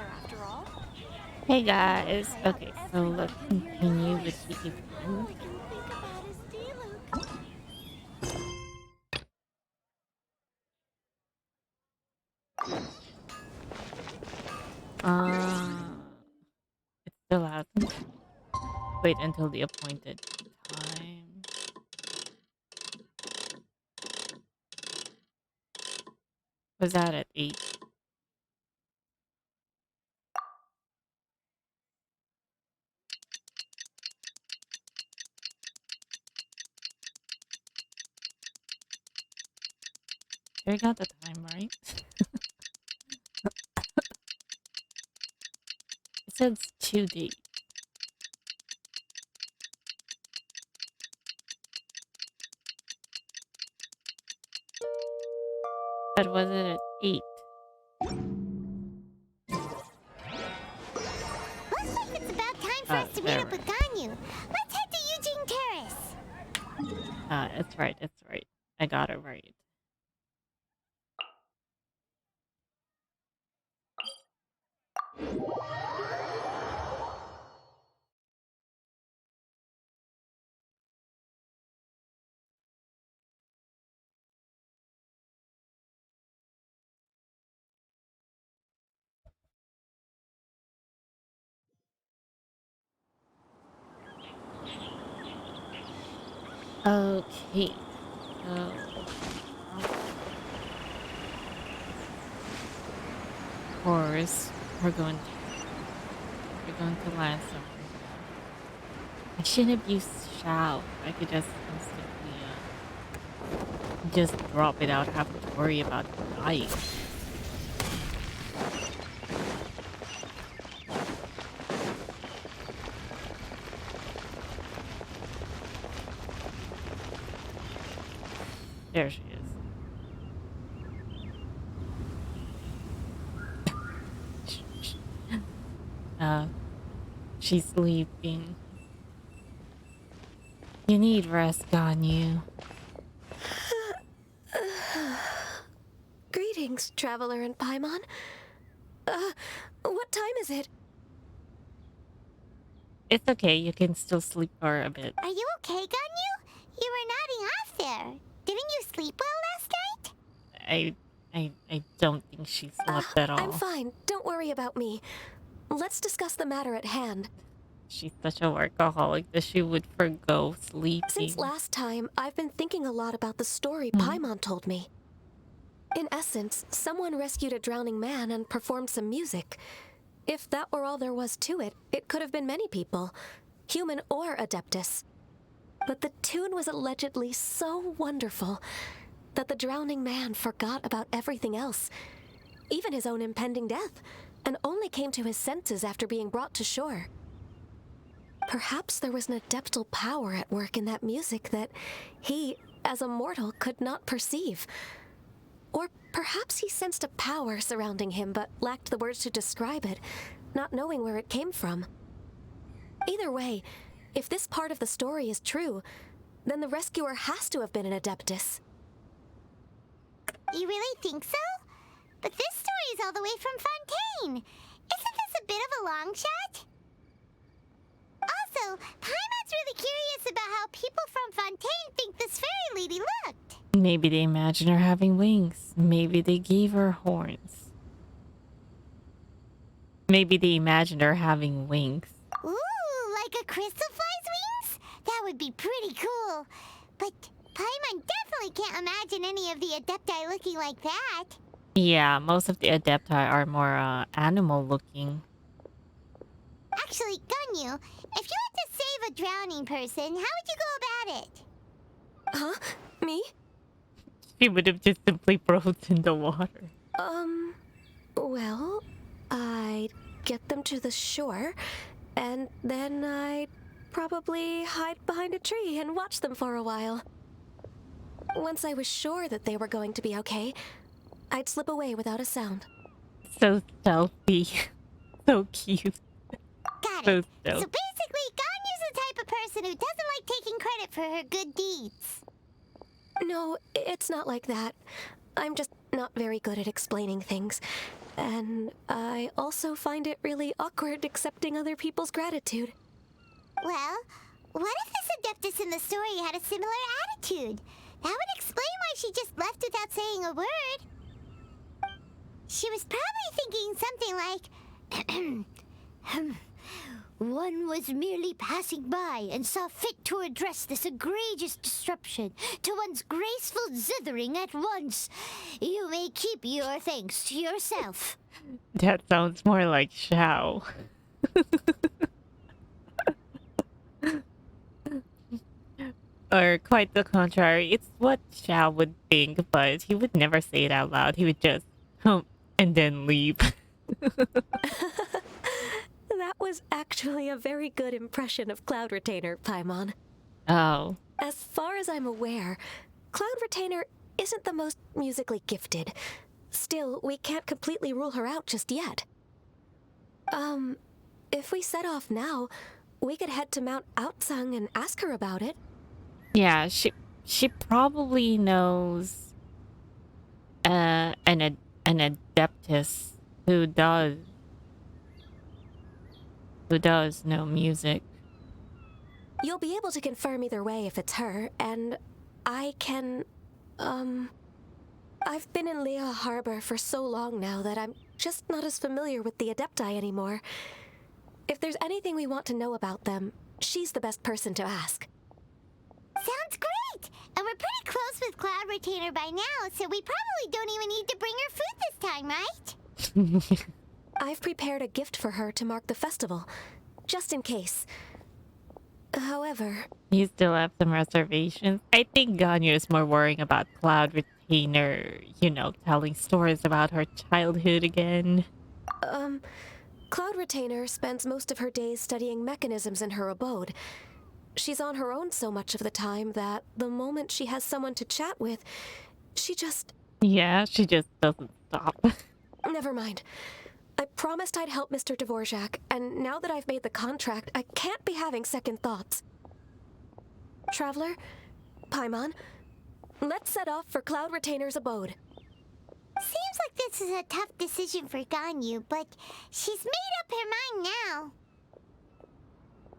together after all. Hey guys. Okay, so Everyone let's can hear your continue with voice. the All event. I can think about is D-Luke. Uh, it still hasn't. Wait until the appointed time. Was that at 8? I got the time right. It says 2D. But was it at 8? Looks like it's about time for us to meet There up we with Ganyu. Let's head to Eugene Terrace. It's right, it's right. I got it right. Okay. So, of course, we're going to land somewhere here. I shouldn't have used shout. I could just instantly just drop it out, have to worry about dying. There she is. uh, she's sleeping. You need rest, Ganyu. Greetings, traveler in Paimon. What time is it? It's okay, you can still sleep for a bit. Are you okay, Ganyu? You were nodding off there. Didn't you sleep well last night? I don't think she slept at I'm all. fine. Don't worry about me. Let's discuss the matter at hand. She's such a workaholic that she would forgo sleeping. Since last time, I've been thinking a lot about the story Hmm. Paimon told me. In essence, someone rescued a drowning man and performed some music. If that were all there was to it, it could have been many people, human or Adeptus. But the tune was allegedly so wonderful that the drowning man forgot about everything else, even his own impending death, and only came to his senses after being brought to shore. Perhaps there was an adeptal power at work in that music that he, as a mortal, could not perceive. Or perhaps he sensed a power surrounding him but lacked the words to describe it, not knowing where it came from. Either way, if this part of the story is true, then the rescuer has to have been an Adeptus. You really think so? But this story is all the way from Fontaine. Isn't this a bit of a long shot? Also, Paimon's really curious about how people from Fontaine think this fairy lady looked. Maybe they imagine her having wings. Maybe they gave her horns. Maybe they imagined her having wings. Ooh, like a crystal fly's wings? That would be pretty cool. But Paimon definitely can't imagine any of the Adepti looking like that. Yeah, most of the Adepti are more animal looking. Actually, Ganyu, if you had to save a drowning person, how would you go about it? Huh? Me? She would have just simply frozen the water. Well, I'd get them to the shore, and then I'd probably hide behind a tree and watch them for a while. Once I was sure that they were going to be okay, I'd slip away without a sound. So stealthy. So cute. Got So it. So stealthy. basically, Ganyu's the type of person who doesn't like taking credit for her good deeds. No, it's not like that. I'm just not very good at explaining things. And I also find it really awkward accepting other people's gratitude. Well, what if this Adeptus in the story had a similar attitude? That would explain why she just left without saying a word. She was probably thinking something like, one was merely passing by and saw fit to address this egregious disruption to one's graceful zithering at once. You may keep your thanks to yourself. That sounds more like Xiao. Or quite the contrary. It's what Xiao would think, but he would never say it out loud. He would just hum and then leave. That was actually a very good impression of Cloud Retainer, Paimon. Oh. As far as I'm aware, Cloud Retainer isn't the most musically gifted. Still, we can't completely rule her out just yet. If we set off now, we could head to Mount Outsung and ask her about it. Yeah, she probably knows an adeptus who does know music. You'll be able to confirm either way if it's her, and I can, I've been in Lea Harbor for so long now that I'm just not as familiar with the Adepti anymore. If there's anything we want to know about them, she's the best person to ask. Sounds great! And we're pretty close with Cloud Retainer by now, so we probably don't even need to bring her food this time, right? I've prepared a gift for her to mark the festival, just in case. However... You still have some reservations? I think Ganyu is more worrying about Cloud Retainer, telling stories about her childhood again. Cloud Retainer spends most of her days studying mechanisms in her abode. She's on her own so much of the time that the moment she has someone to chat with, she just... Yeah, she just doesn't stop. Never mind. I promised I'd help Mr. Dvorak, and now that I've made the contract, I can't be having second thoughts. Traveler, Paimon, let's set off for Cloud Retainer's abode. Seems like this is a tough decision for Ganyu, but she's made up her mind now.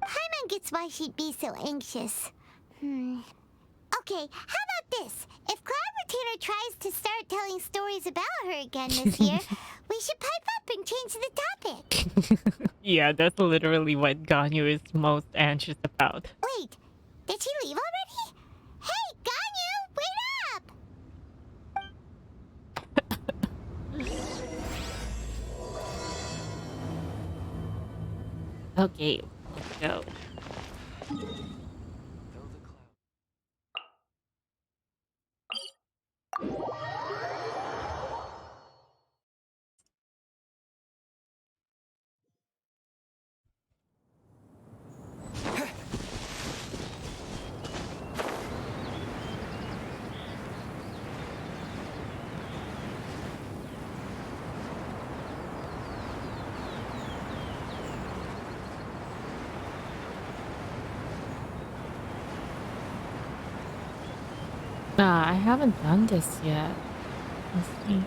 Paimon gets why she'd be so anxious. Okay, how about this? If Cloud Retainer tries to start telling stories about her again this year, we should pipe up and change the topic. Yeah, that's literally what Ganyu is most anxious about. Wait, did she leave already? Hey, Ganyu, wait up! Okay, let's go. I haven't done this yet. Let's see.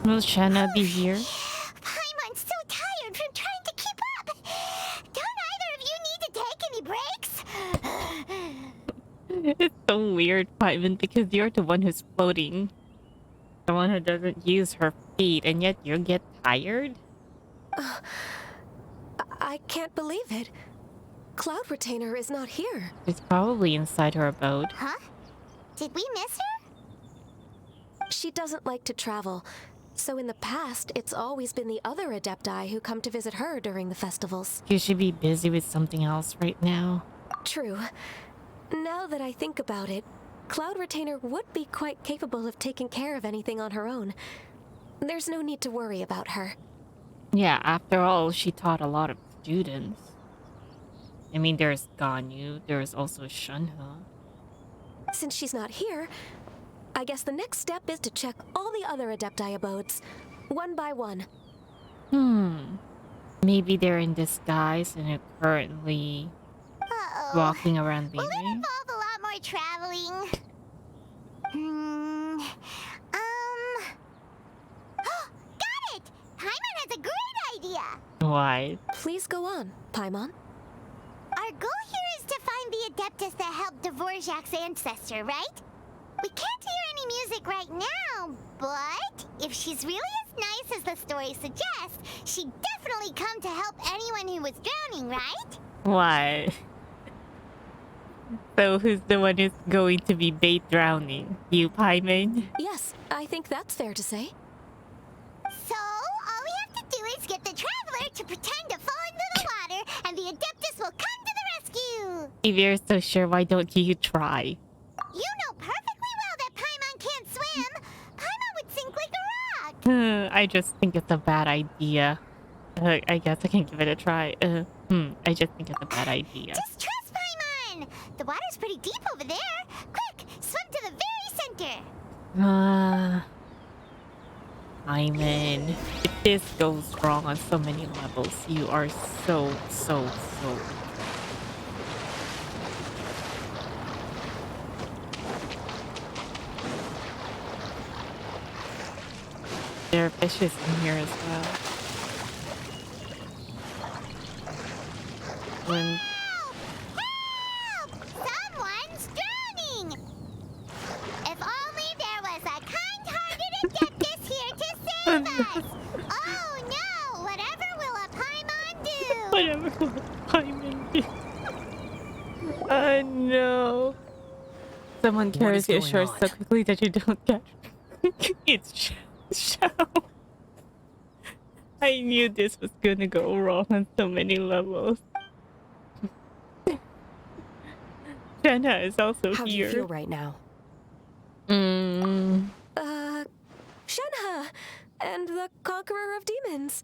Will Shanna be here? Paimon's so tired from trying to keep up. Don't either of you need to take any breaks? It's so weird, Paimon, because you're the one who's floating. The one who doesn't use her feet, and yet you get tired? I can't believe it. Cloud Retainer is not here. She's probably inside her abode. Huh? Did we miss her? She doesn't like to travel, so in the past, it's always been the other Adepti who come to visit her during the festivals. You should be busy with something else right now. True. Now that I think about it, Cloud Retainer would be quite capable of taking care of anything on her own. There's no need to worry about her. Yeah, after all, she taught a lot of students. I mean, there's Ganyu, there's also Shunhe. Since she's not here, I guess the next step is to check all the other Adepti abodes, one by one. Maybe they're in disguise and are currently walking around will it leaving? involve a lot more traveling? Hmm. Got it! Paimon has a great idea! Why? Please go on, Paimon. Our goal here is to find the Adeptus that helped Dvorak's ancestor, right? We can't hear any music right now, but if she's really as nice as the story suggests, she'd definitely come to help anyone who was drowning, right? Why? So who's the one who's going to be bait drowning? You, Paimon? Yes, I think that's fair to say. So, all we have to do is get the Traveler to pretend to fall into the water, and the Adeptus will come to the rescue! If you're so sure, why don't you try? You know perfectly well that Paimon can't swim! Paimon would sink like a rock! I just think it's a bad idea. I guess I can give it a try. I just think it's a bad idea. Just trust Paimon! The water's pretty deep over there! Quick, swim to the very center! Paimon, if this goes wrong on so many levels, you are so. There are fishes in here as well. When Help! Help! Someone's drowning! If only there was a kind-hearted Adeptus here to save us! Oh no! Whatever will a Paimon do? whatever will Paimon do. Oh no. Someone carries you ashore so quickly that you don't catch. It's Shao. I knew this was gonna go wrong on so many levels. Jenna is also How do here. you feel right now? Mm. Shenhe! And the Conqueror of Demons.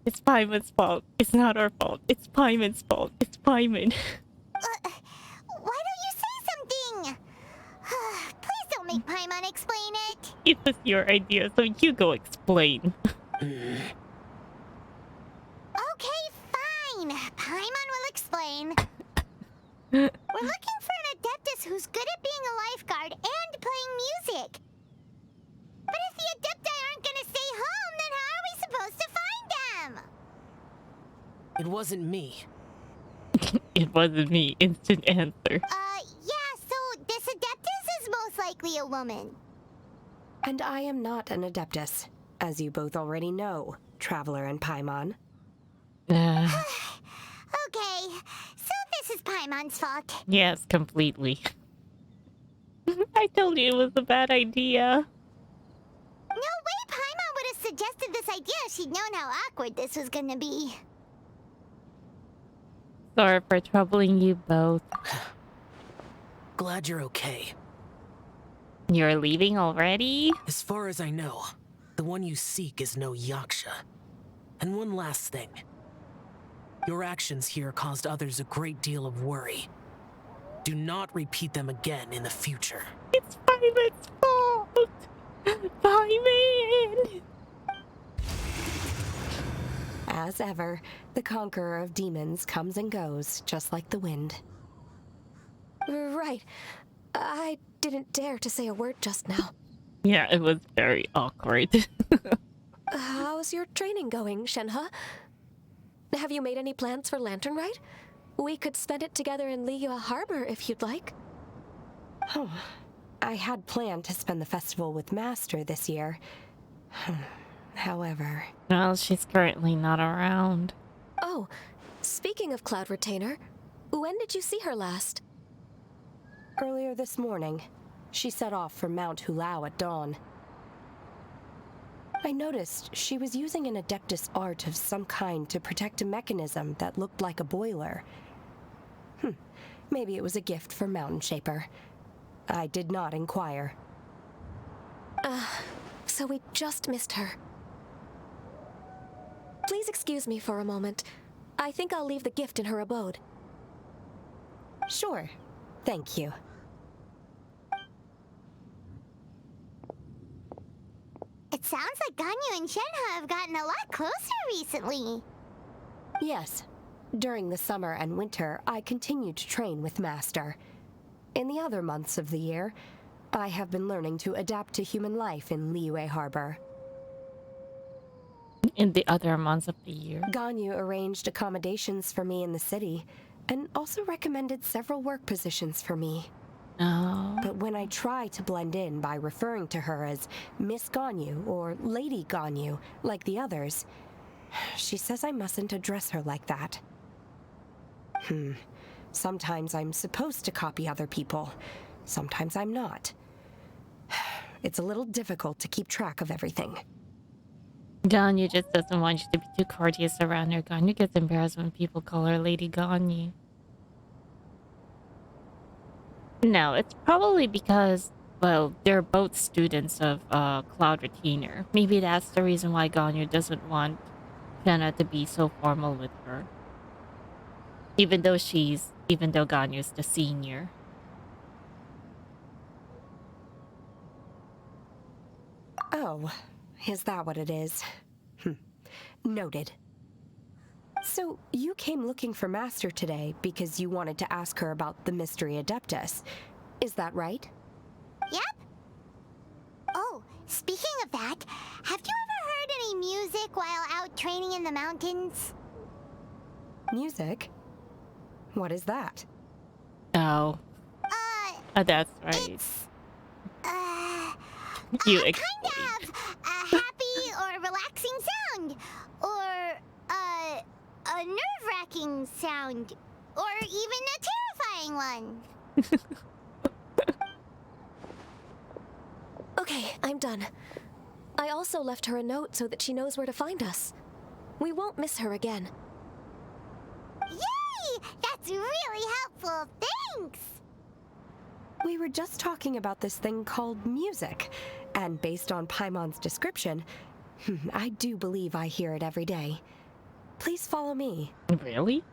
It's Paimon's fault. It's not our fault. It's Paimon's fault. It's Paimon. Why don't you say something? Please don't make Paimon explain it. It was your idea, so you go explain. Okay, fine. Paimon will explain. We're looking for an Adeptus who's good at being a lifeguard and playing music. But if the Adepti aren't gonna stay home, then how are we supposed to find them? It wasn't me. It wasn't me. Instant answer. Yeah, so this Adeptus is most likely a woman. And I am not an Adeptus, as you both already know, Traveler and Paimon. Okay, so this is Paimon's fault. Yes, completely. I told you it was a bad idea. No way Paimon would have suggested this idea if she'd known how awkward this was gonna be. Sorry for troubling you both. Glad you're okay. You're leaving already? As far as I know, the one you seek is no Yaksha. And one last thing. Your actions here caused others a great deal of worry. Do not repeat them again in the future. It's Paimon's fault! Paimon! As ever, the Conqueror of Demons comes and goes, just like the wind. Right. I didn't dare to say a word just now. Yeah, it was very awkward. How's your training going, Shenhe? Have you made any plans for Lantern Rite? We could spend it together in Liyue Harbor if you'd like. Oh, I had planned to spend the festival with Master this year. However... Well, she's currently not around. Oh, speaking of Cloud Retainer, when did you see her last? Earlier this morning. She set off for Mount Hulao at dawn. I noticed she was using an Adeptus art of some kind to protect a mechanism that looked like a boiler. Maybe it was a gift for Mountain Shaper. I did not inquire. So we just missed her. Please excuse me for a moment. I think I'll leave the gift in her abode. Sure. Thank you. It sounds like Ganyu and Shenhe have gotten a lot closer recently. Yes. During the summer and winter, I continue to train with Master. In the other months of the year, I have been learning to adapt to human life in Liyue Harbor. In the other months of the year. Ganyu arranged accommodations for me in the city, and also recommended several work positions for me. Oh. But when I try to blend in by referring to her as Miss Ganyu or Lady Ganyu, like the others, she says I mustn't address her like that. Sometimes I'm supposed to copy other people, sometimes I'm not. It's a little difficult to keep track of everything. Ganyu just doesn't want you to be too courteous around her. Ganyu gets embarrassed when people call her Lady Ganyu. No, it's probably because, well, they're both students of Cloud Retainer. Maybe that's the reason why Ganyu doesn't want Jenna to be so formal with her. Even though Ganyu's the senior. Oh, is that what it is? Noted. So, you came looking for Master today because you wanted to ask her about the Mystery Adeptus. Is that right? Yep. Oh, speaking of that, have you ever heard any music while out training in the mountains? Music? What is that? Oh. That's right. It's, You kind explained. of a happy or relaxing sound, or a nerve-wracking sound, or even a terrifying one. Okay, I'm done. I also left her a note so that she knows where to find us. We won't miss her again. Yay! That's really helpful. Thanks! We were just talking about this thing called music, and based on Paimon's description, I do believe I hear it every day. Please follow me. Really?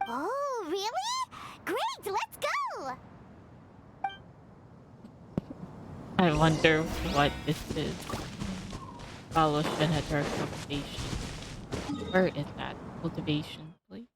Oh, really? Great, let's go! I wonder what this is. Follow Shen at her cultivation. Where is that cultivation, please?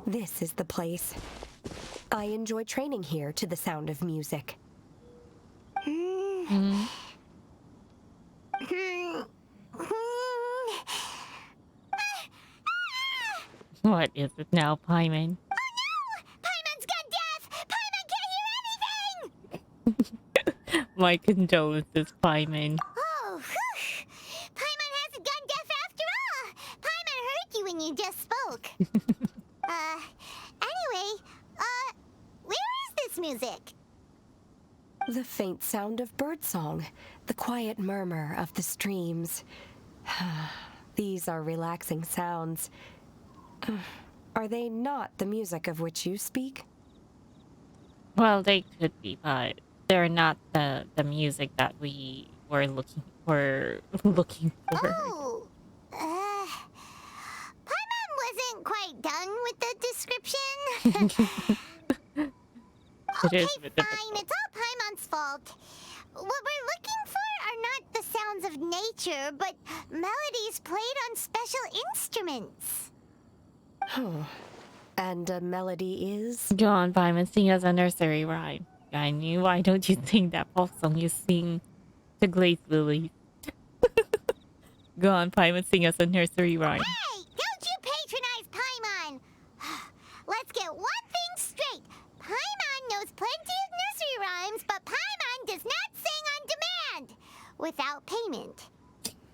This is the place. I enjoy training here to the sound of music. What is it now, Paimon? Paimon's gone deaf! Paimon can't hear anything! My condolences, Paimon. Oh, whew. Paimon hasn't gone deaf after all! Paimon heard you when you just spoke. Anyway, where is this music? The faint sound of birdsong, the quiet murmur of the streams. These are relaxing sounds. Are they not the music of which you speak? Well, they could be, but they're not the music that we were looking for. Oh, Paimon wasn't quite done with the description. It Okay, is a bit fine. It's all Paimon's fault. What we're looking for are not the sounds of nature, but melodies played on special instruments. And a melody is? Go on, Paimon, sing us a nursery rhyme. I knew. Why don't you sing that folk song you sing to Glaze Lily? Go on, Paimon, sing us a nursery rhyme. Hey, don't you patronize Paimon! Let's get one thing straight. Paimon knows plenty of nursery rhymes, but Paimon does not sing on demand without payment.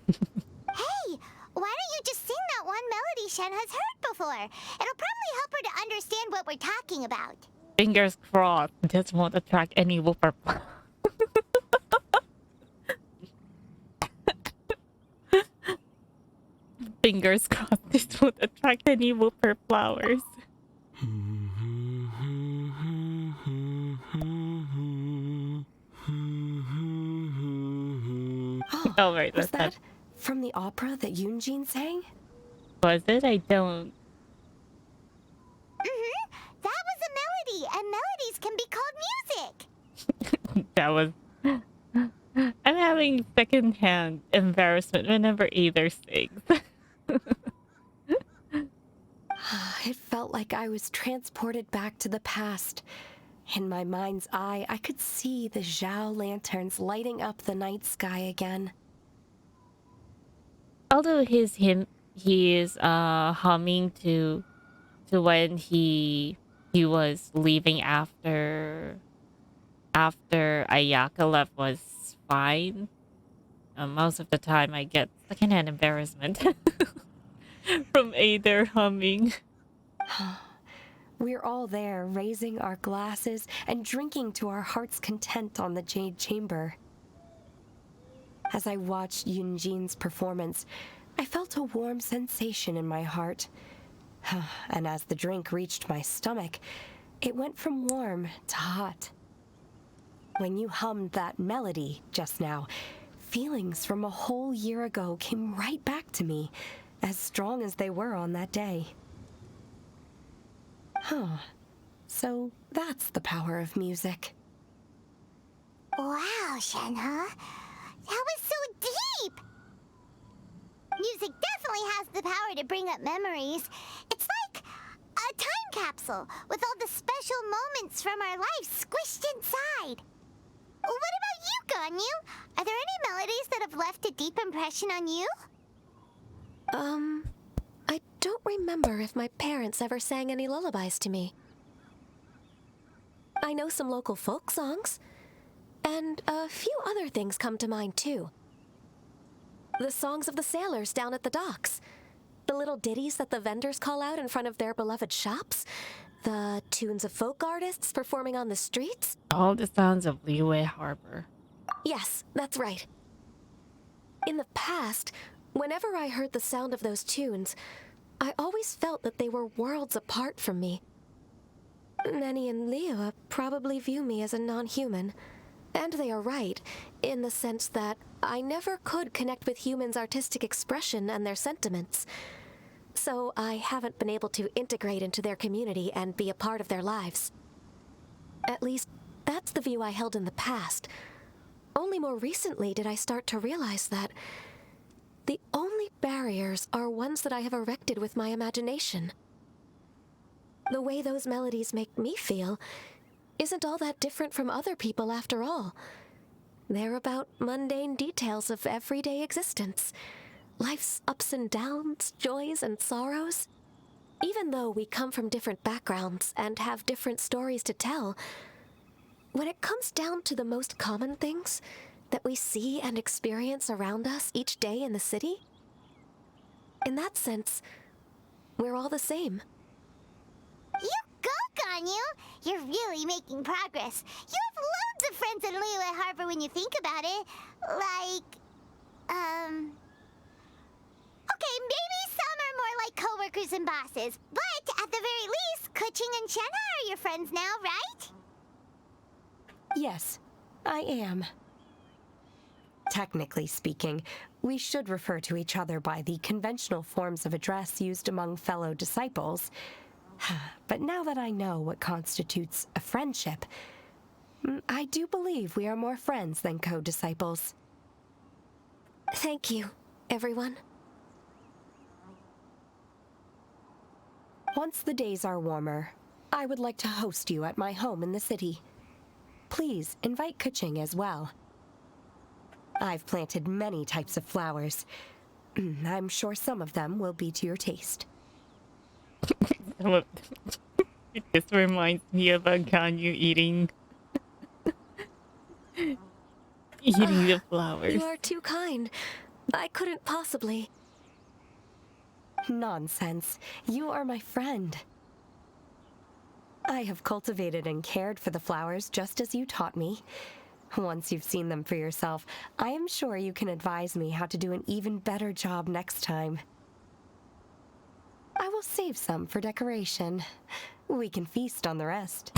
Hey, why don't you just sing that one melody Shen has heard before? It'll probably help her to understand what we're talking about. Fingers crossed. This won't attract any whooper. Fingers crossed this won't attract any whooper flowers. Oh, Oh, right, was that's not. that from the opera that Yunjin sang? Was it? I don't. That was a melody, and melodies can be called music. That was. I'm having secondhand embarrassment whenever either sings. It felt like I was transported back to the past. In my mind's eye, I could see the Zhao lanterns lighting up the night sky again. Although he is humming to when he was leaving after Ayaka left was fine. Most of the time I get secondhand embarrassment from either humming. We're all there, raising our glasses and drinking to our heart's content on the Jade Chamber. As I watched Yunjin's performance, I felt a warm sensation in my heart. And as the drink reached my stomach, it went from warm to hot. When you hummed that melody just now, feelings from a whole year ago came right back to me, as strong as they were on that day. So that's the power of music. Wow, Shenhe. That was so deep! Music definitely has the power to bring up memories. It's like a time capsule with all the special moments from our lives squished inside. What about you, Ganyu? Are there any melodies that have left a deep impression on you? I don't remember if my parents ever sang any lullabies to me. I know some local folk songs, and a few other things come to mind too. The songs of the sailors down at the docks, the little ditties that the vendors call out in front of their beloved shops, the tunes of folk artists performing on the streets. All the sounds of Liyue Harbor. Yes, that's right. In the past, whenever I heard the sound of those tunes, I always felt that they were worlds apart from me. Nenny and Liyue probably view me as a non-human. And they are right, in the sense that I never could connect with humans' artistic expression and their sentiments. So I haven't been able to integrate into their community and be a part of their lives. At least, that's the view I held in the past. Only more recently did I start to realize that the only barriers are ones that I have erected with my imagination. The way those melodies make me feel isn't all that different from other people after all. They're about mundane details of everyday existence. Life's ups and downs, joys and sorrows. Even though we come from different backgrounds and have different stories to tell, when it comes down to the most common things that we see and experience around us each day in the city, in that sense, we're all the same. You go, Ganyu! You're really making progress. You have loads of friends in Liyue Harbor when you think about it. Okay, maybe some are more like coworkers and bosses, but at the very least, Keqing and Shenhe are your friends now, right? Yes, I am. Technically speaking, we should refer to each other by the conventional forms of address used among fellow disciples. But now that I know what constitutes a friendship, I do believe we are more friends than co-disciples. Thank you, everyone. Once the days are warmer, I would like to host you at my home in the city. Please invite Keqing as well. I've planted many types of flowers. I'm sure some of them will be to your taste. It just reminds me of a Ganyu eating the flowers. You are too kind. I couldn't possibly. Nonsense. You are my friend. I have cultivated and cared for the flowers just as you taught me. Once you've seen them for yourself, I am sure you can advise me how to do an even better job next time. I will save some for decoration. We can feast on the rest.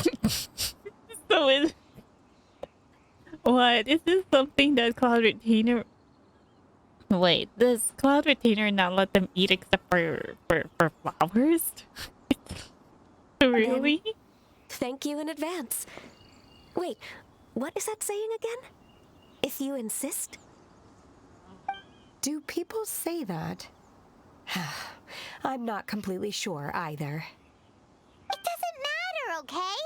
So What? Is this something that Cloud Retainer... Wait, does Cloud Retainer not let them eat except for flowers? Really? Thank you in advance. Wait, what is that saying again? If you insist? Do people say that? I'm not completely sure either. It doesn't matter, okay?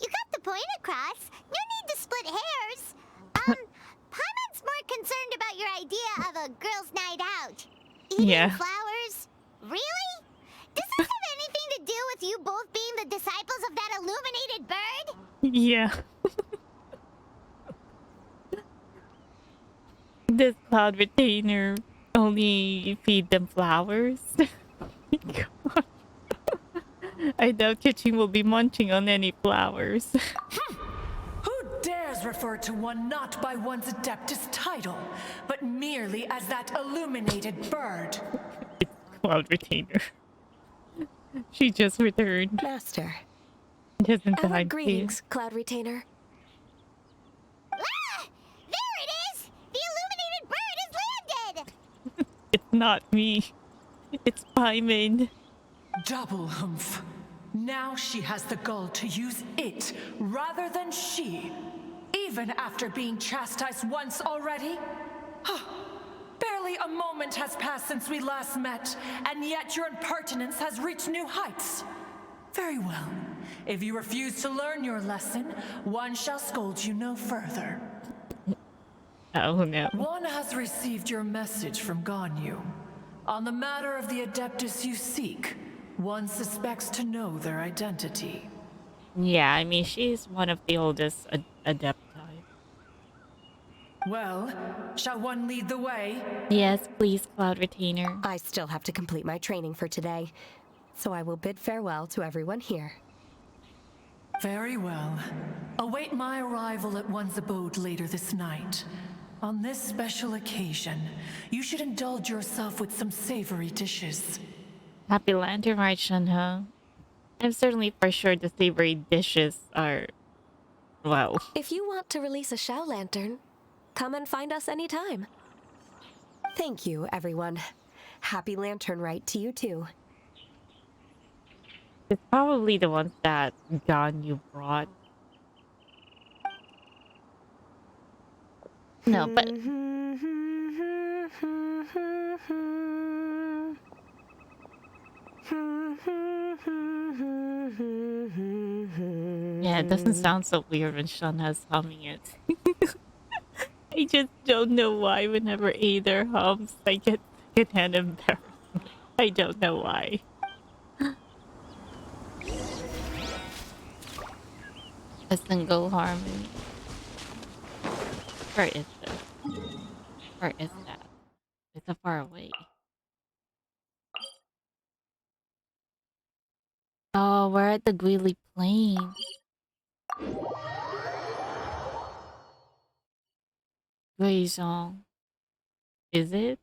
You got the point across. No need to split hairs. Paimon's more concerned about your idea of a girls' night out. Eating Yeah. flowers? Really? Does this have anything to do with you both being the disciples of that illuminated bird? Yeah. Does Cloud Retainer only feed them flowers? God. I doubt Kitchen will be munching on any flowers. Who dares refer to one not by one's Adeptus title, but merely as that illuminated bird? It's Cloud Retainer. She just returned. Master, Just in Our time. greetings, Cloud Retainer. Ah! There it is! The illuminated bird has landed! It's not me. It's Paimon. Double humph. Now she has the gall to use it rather than she, even after being chastised once already. Barely a moment has passed since we last met, and yet your impertinence has reached new heights. Very well. If you refuse to learn your lesson, one shall scold you no further. Oh no. One has received your message from Ganyu. On the matter of the Adeptus you seek, one suspects to know their identity. Yeah, I mean, she's one of the oldest Adepti. Well, shall one lead the way? Yes, please, Cloud Retainer. I still have to complete my training for today, so I will bid farewell to everyone here. Very well. Await my arrival at one's abode later this night. On this special occasion, you should indulge yourself with some savory dishes. Happy Lantern Rite, Shenhe. I'm certainly for sure the savory dishes are... well... If you want to release a Shao Lantern, come and find us anytime. Thank you, everyone. Happy Lantern Rite to you too. It's probably the ones that Ganyu brought. No, but... yeah, it doesn't sound so weird when Shenhe's humming it. I just don't know why whenever Aether hums, I get secondhand embarrassed. I don't know why. A single harmony. Where is this? Where is that? It's so far away. Oh, we're at the Guili Plain. Guizhong. Is it?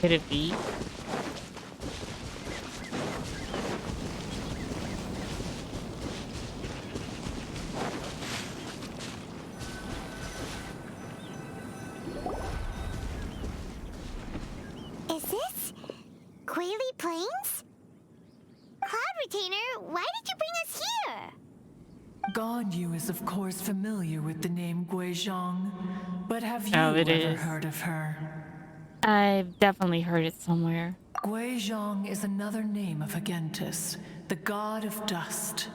Could it be? Is this Guili Plains? Cloud Retainer, why did you bring us here? Ganyu is of course familiar with the name Guizhong, but have you Oh, it ever is. heard of her? I've definitely heard it somewhere. Guizhong is another name of Agentis, the god of dust.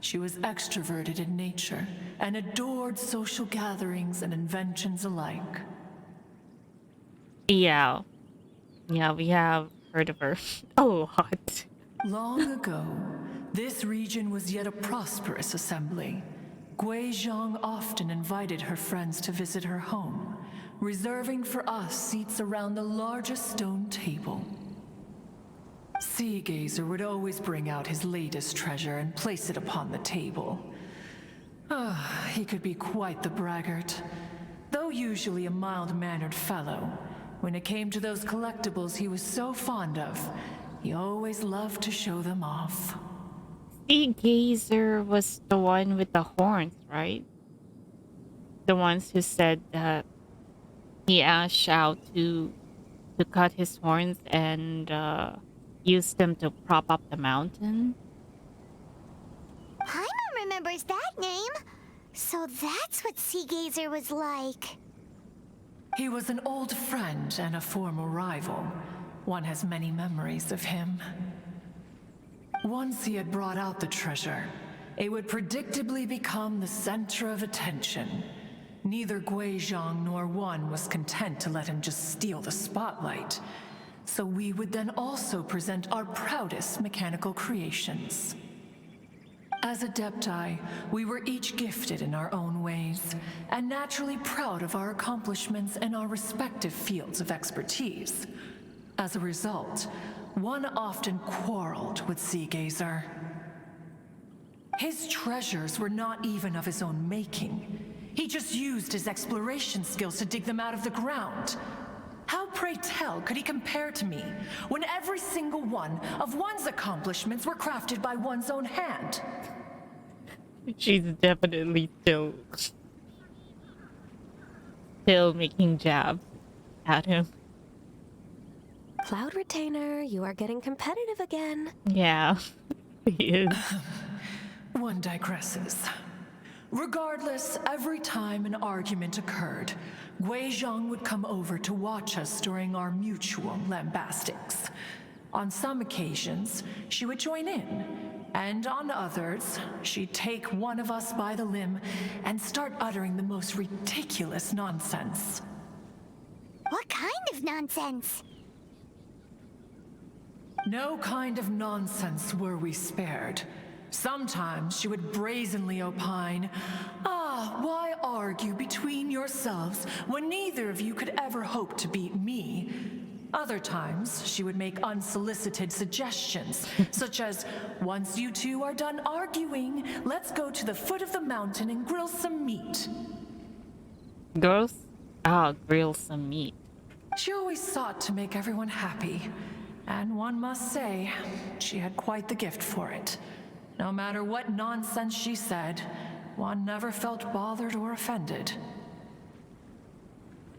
She was extroverted in nature and adored social gatherings and inventions alike. Yeah. Yeah, we have heard of her a lot. Long ago, this region was yet a prosperous assembly. Guizhong often invited her friends to visit her home, reserving for us seats around the largest stone table. Seagazer would always bring out his latest treasure and place it upon the table. He could be quite the braggart. Though usually a mild-mannered fellow, when it came to those collectibles he was so fond of, he always loved to show them off. Sea Gazer was the one with the horns, right? The ones who said that he asked Shao to cut his horns and use them to prop up the mountain. Paimon remembers that name. So that's what Sea Gazer was like. He was an old friend and a former rival. One has many memories of him. Once he had brought out the treasure, it would predictably become the center of attention. Neither Gui Zhang nor One was content to let him just steal the spotlight. So we would then also present our proudest mechanical creations. As Adepti, we were each gifted in our own ways, and naturally proud of our accomplishments in our respective fields of expertise. As a result, One often quarreled with Sea Gazer. His treasures were not even of his own making. He just used his exploration skills to dig them out of the ground. How, pray tell, could he compare to me, when every single one of One's accomplishments were crafted by one's own hand? She's definitely still making jabs at him. Cloud Retainer, you are getting competitive again. Yeah, he is. One digresses. Regardless, every time an argument occurred, Gui Zhang would come over to watch us during our mutual lambastics. On some occasions, she would join in, and on others, she'd take one of us by the limb and start uttering the most ridiculous nonsense. What kind of nonsense? No kind of nonsense were we spared. Sometimes she would brazenly opine, why argue between yourselves when neither of you could ever hope to beat me? Other times, she would make unsolicited suggestions, such as, once you two are done arguing, let's go to the foot of the mountain and grill some meat. Girls? Grill some meat. She always sought to make everyone happy, and one must say, she had quite the gift for it. No matter what nonsense she said, One never felt bothered or offended.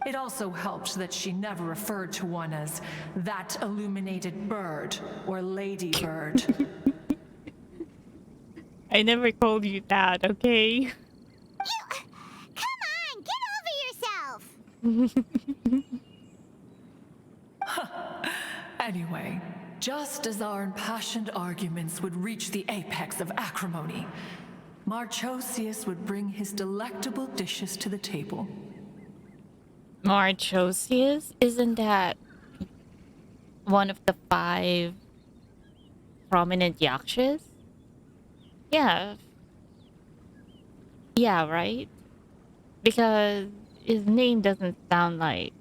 It also helped that she never referred to One as that illuminated bird or ladybird. I never called you that, okay? You... Come on, get over yourself! Anyway, just as our impassioned arguments would reach the apex of acrimony, Marchosius would bring his delectable dishes to the table. Marchosius? Isn't that one of the 5 prominent yakshas? Yeah. Yeah, right? Because his name doesn't sound like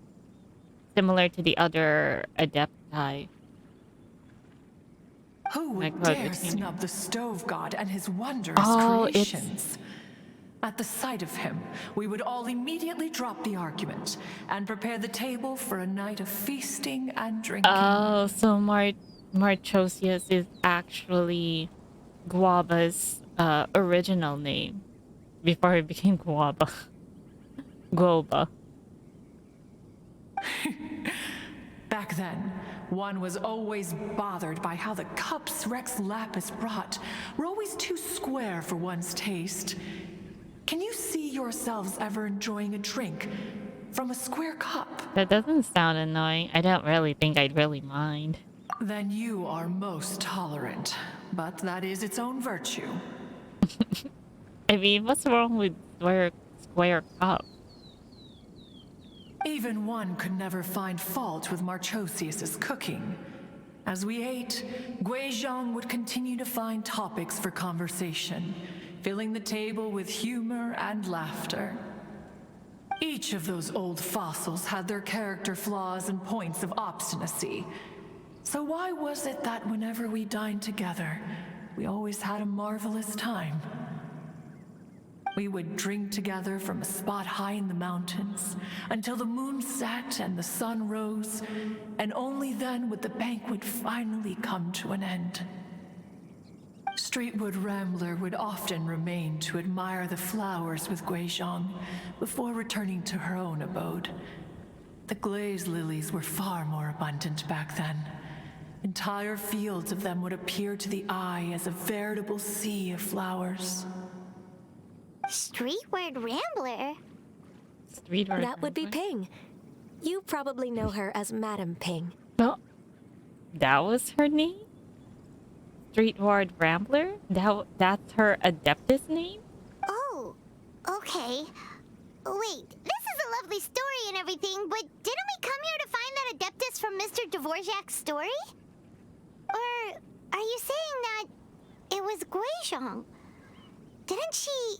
similar to the other adepti. Who would Like dare Rite. snub the stove god and his wondrous Oh, creations? At the sight of him, we would all immediately drop the argument and prepare the table for a night of feasting and drinking. Oh, so Marchosius is actually Guaba's original name before it became Guaba. Guoba. Back then, One was always bothered by how the cups Rex Lapis brought were always too square for one's taste. Can you see yourselves ever enjoying a drink from a square cup? That doesn't sound annoying. I don't really think I'd really mind. Then you are most tolerant, but that is its own virtue. I mean, what's wrong with square cup? Even One could never find fault with Marchosius's cooking. As we ate, Gui Zhang would continue to find topics for conversation, filling the table with humor and laughter. Each of those old fossils had their character flaws and points of obstinacy. So why was it that whenever we dined together, we always had a marvelous time? We would drink together from a spot high in the mountains until the moon set and the sun rose, and only then would the banquet finally come to an end. Streetward Rambler would often remain to admire the flowers with Guizhong before returning to her own abode. The glaze lilies were far more abundant back then. Entire fields of them would appear to the eye as a veritable sea of flowers. Streetward Rambler? Streetward That would be Rambler? Ping. You probably know her as Madam Ping. Oh, that was her name? Streetward Rambler? That's her Adeptus name? Oh, okay. Wait, this is a lovely story and everything, but didn't we come here to find that Adeptus from Mr. Dvorak's story? Or are you saying that it was Guizhong? Didn't she,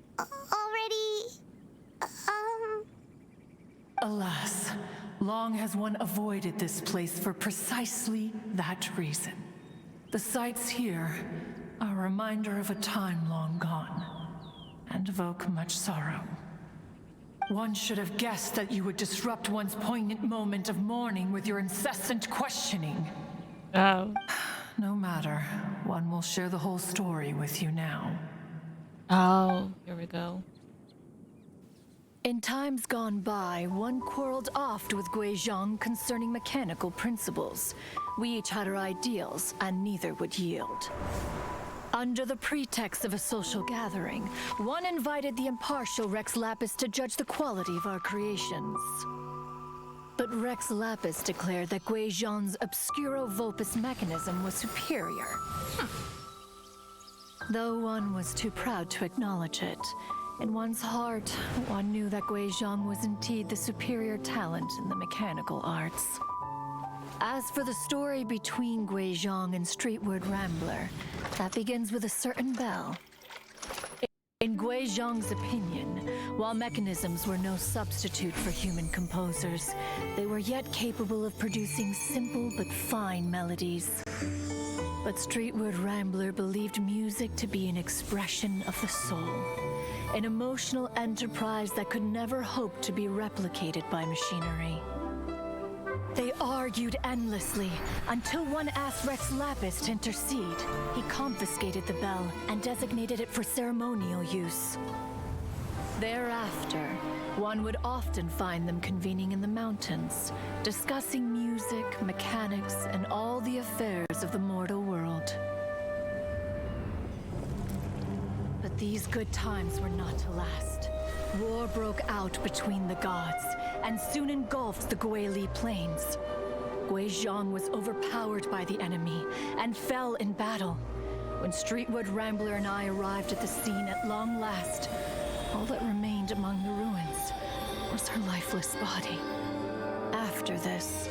already, Alas, long has one avoided this place for precisely that reason. The sights here are a reminder of a time long gone, and evoke much sorrow. One should have guessed that you would disrupt one's poignant moment of mourning with your incessant questioning. Oh. No matter, one will share the whole story with you now. Oh, here we go. In times gone by, one quarreled oft with Guizhong concerning mechanical principles. We each had our ideals, and neither would yield. Under the pretext of a social gathering, one invited the impartial Rex Lapis to judge the quality of our creations. But Rex Lapis declared that Guizhong's Obscuro Vulpus mechanism was superior. Though one was too proud to acknowledge it, in one's heart, one knew that Guizhong was indeed the superior talent in the mechanical arts. As for the story between Guizhong and Streetward Rambler, that begins with a certain bell. In Guizhong's opinion, while mechanisms were no substitute for human composers, they were yet capable of producing simple but fine melodies. But Streetward Rambler believed music to be an expression of the soul, an emotional enterprise that could never hope to be replicated by machinery. They argued endlessly until one asked Rex Lapis to intercede. He confiscated the bell and designated it for ceremonial use. Thereafter, one would often find them convening in the mountains, discussing music, mechanics, and all the affairs of the mortal world. But these good times were not to last. War broke out between the gods, and soon engulfed the Guili plains. Guizhong was overpowered by the enemy, and fell in battle. When Streetward Rambler and I arrived at the scene at long last, all that remained among the ruins was her lifeless body. After this,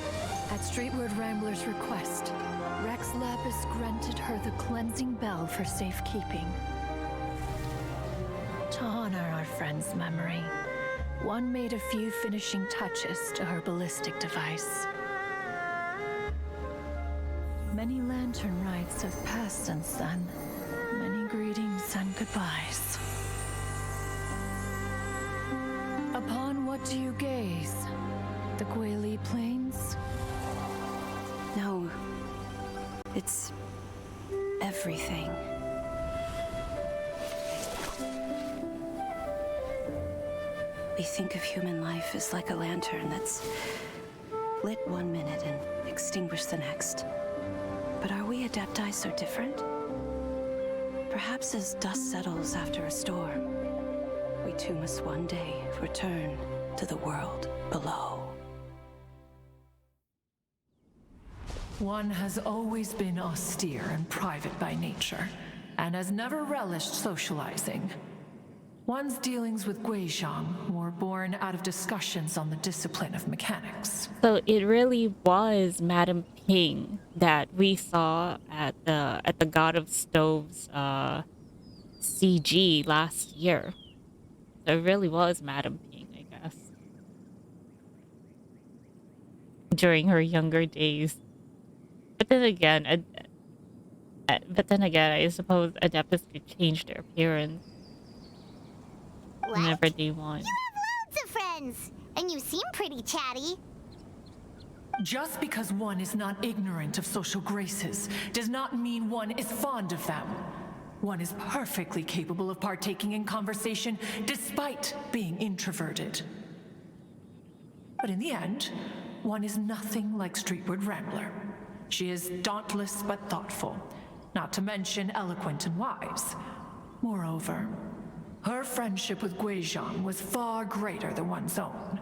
at Streetward Rambler's request, Rex Lapis granted her the cleansing bell for safekeeping. To honor our friend's memory, one made a few finishing touches to her ballistic device. Many lantern rites have passed since then. Many greetings and goodbyes. Upon what do you gaze? The Guili Plains? No. It's everything. We think of human life as like a lantern that's lit one minute and extinguished the next. But are we Adepti so different? Perhaps as dust settles after a storm, we too must one day return to the world below. One has always been austere and private by nature, and has never relished socializing. One's dealings with Guizhong were born out of discussions on the discipline of mechanics. So it really was Madam Ping that we saw at the God of Stoves CG last year. So it really was Madam Ping, I guess. During her younger days. But then again, I suppose Adeptus could change their appearance whenever they want. You have loads of friends, and you seem pretty chatty. Just because one is not ignorant of social graces does not mean one is fond of them. One is perfectly capable of partaking in conversation despite being introverted. But in the end, one is nothing like Streetward Rambler. She is dauntless but thoughtful, not to mention eloquent and wise. Moreover, her friendship with Guizhong was far greater than one's own.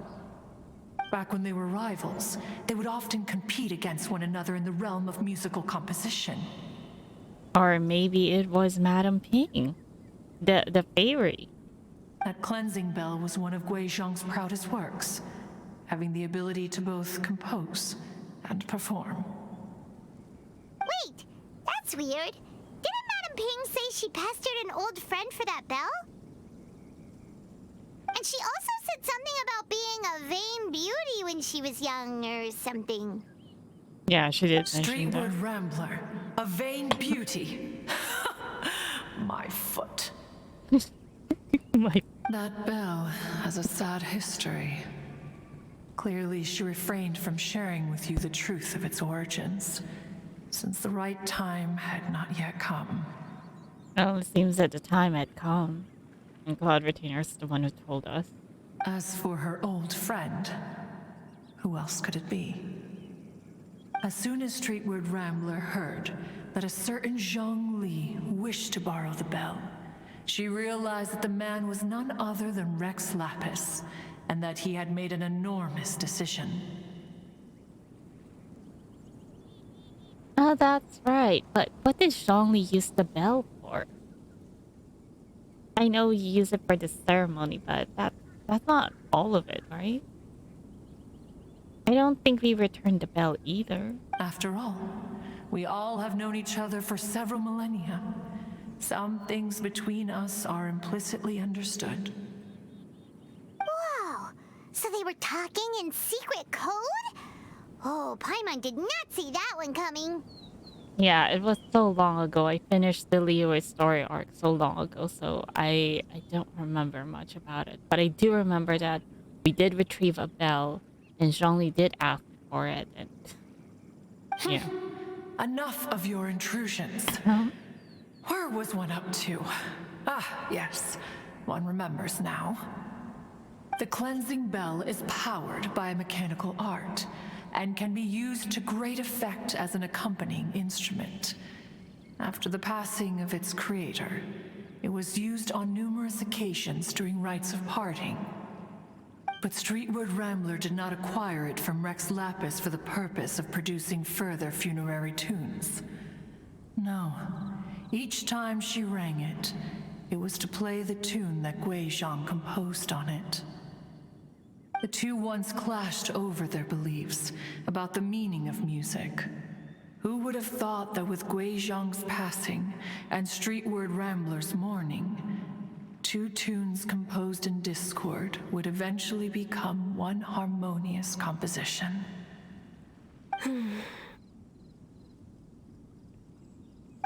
Back when they were rivals, they would often compete against one another in the realm of musical composition. Or maybe it was Madame Ping, the fairy. That cleansing bell was one of Guizhong's proudest works, having the ability to both compose and perform. Wait, that's weird. Didn't Madame Ping say she pestered an old friend for that bell? And she also said something about being a vain beauty when she was young or something. Yeah, she did mention that. Streetward Rambler, a vain beauty. My foot. That bell has a sad history. Clearly, she refrained from sharing with you the truth of its origins, since the right time had not yet come. Well, it seems that the time had come. And Cloud Retainer's the one who told us. As for her old friend, who else could it be? As soon as Streetward Rambler heard that a certain Zhang Li wished to borrow the bell, she realized that the man was none other than Rex Lapis, and that he had made an enormous decision. Oh, that's right. But what did Zhongli use the bell for? I know you use it for the ceremony, but that's not all of it, right? I don't think we returned the bell either. After all, we all have known each other for several millennia. Some things between us are implicitly understood. Whoa! So they were talking in secret code? Oh, Paimon did not see that one coming. Yeah, it was so long ago. I finished the Liyue story arc so long ago, so I don't remember much about it. But I do remember that we did retrieve a bell, and Zhongli did ask for it, and... yeah. Enough of your intrusions. Where was one up to? Ah, yes. One remembers now. The cleansing bell is powered by a mechanical art, and can be used to great effect as an accompanying instrument. After the passing of its creator, it was used on numerous occasions during rites of parting. But Streetward Rambler did not acquire it from Rex Lapis for the purpose of producing further funerary tunes. No, each time she rang it, it was to play the tune that Guizhong composed on it. The two once clashed over their beliefs about the meaning of music. Who would have thought that with Guizhong's passing and Streetward Rambler's mourning, two tunes composed in discord would eventually become one harmonious composition?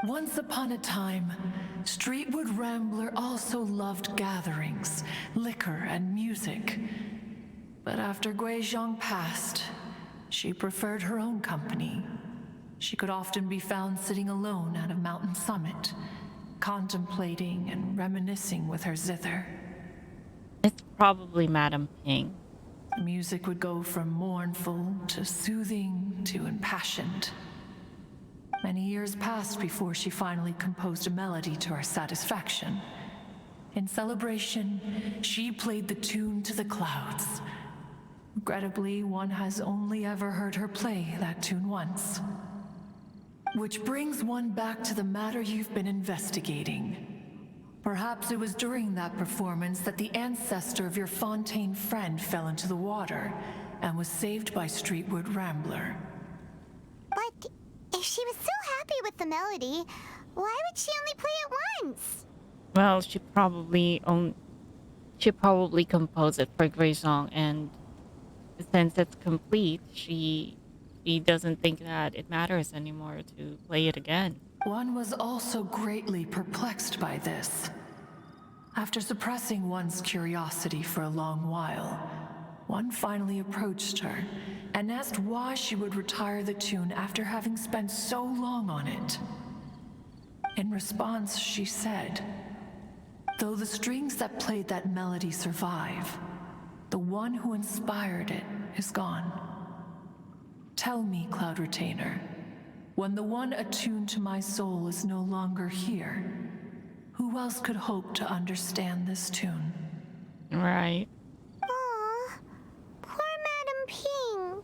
Once upon a time, Streetward Rambler also loved gatherings, liquor, and music. But after Guizhong passed, she preferred her own company. She could often be found sitting alone at a mountain summit, contemplating and reminiscing with her zither. It's probably Madame Ping. The music would go from mournful to soothing to impassioned. Many years passed before she finally composed a melody to her satisfaction. In celebration, she played the tune to the clouds. Regrettably, one has only ever heard her play that tune once. Which brings one back to the matter you've been investigating. Perhaps it was during that performance that the ancestor of your Fontaine friend fell into the water and was saved by Streetward Rambler. But if she was so happy with the melody, why would she only play it once? Well, she probably composed it for Guizhong, and since it's complete, she doesn't think that it matters anymore to play it again. One was also greatly perplexed by this. After suppressing one's curiosity for a long while, one finally approached her and asked why she would retire the tune after having spent so long on it. In response, she said, "Though the strings that played that melody survive, the one who inspired it is gone. Tell me, Cloud Retainer, when the one attuned to my soul is no longer here, who else could hope to understand this tune?" Right. Aw, poor Madam Ping.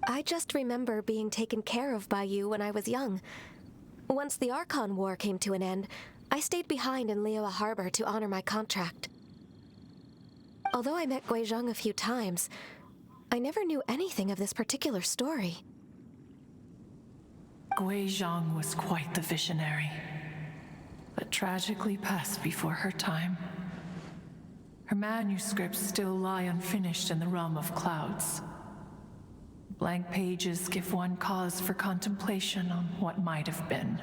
I just remember being taken care of by you when I was young. Once the Archon War came to an end, I stayed behind in Liyue Harbor to honor my contract. Although I met Guizhong a few times, I never knew anything of this particular story. Guizhong was quite the visionary, but tragically passed before her time. Her manuscripts still lie unfinished in the realm of clouds. Blank pages give one cause for contemplation on what might have been.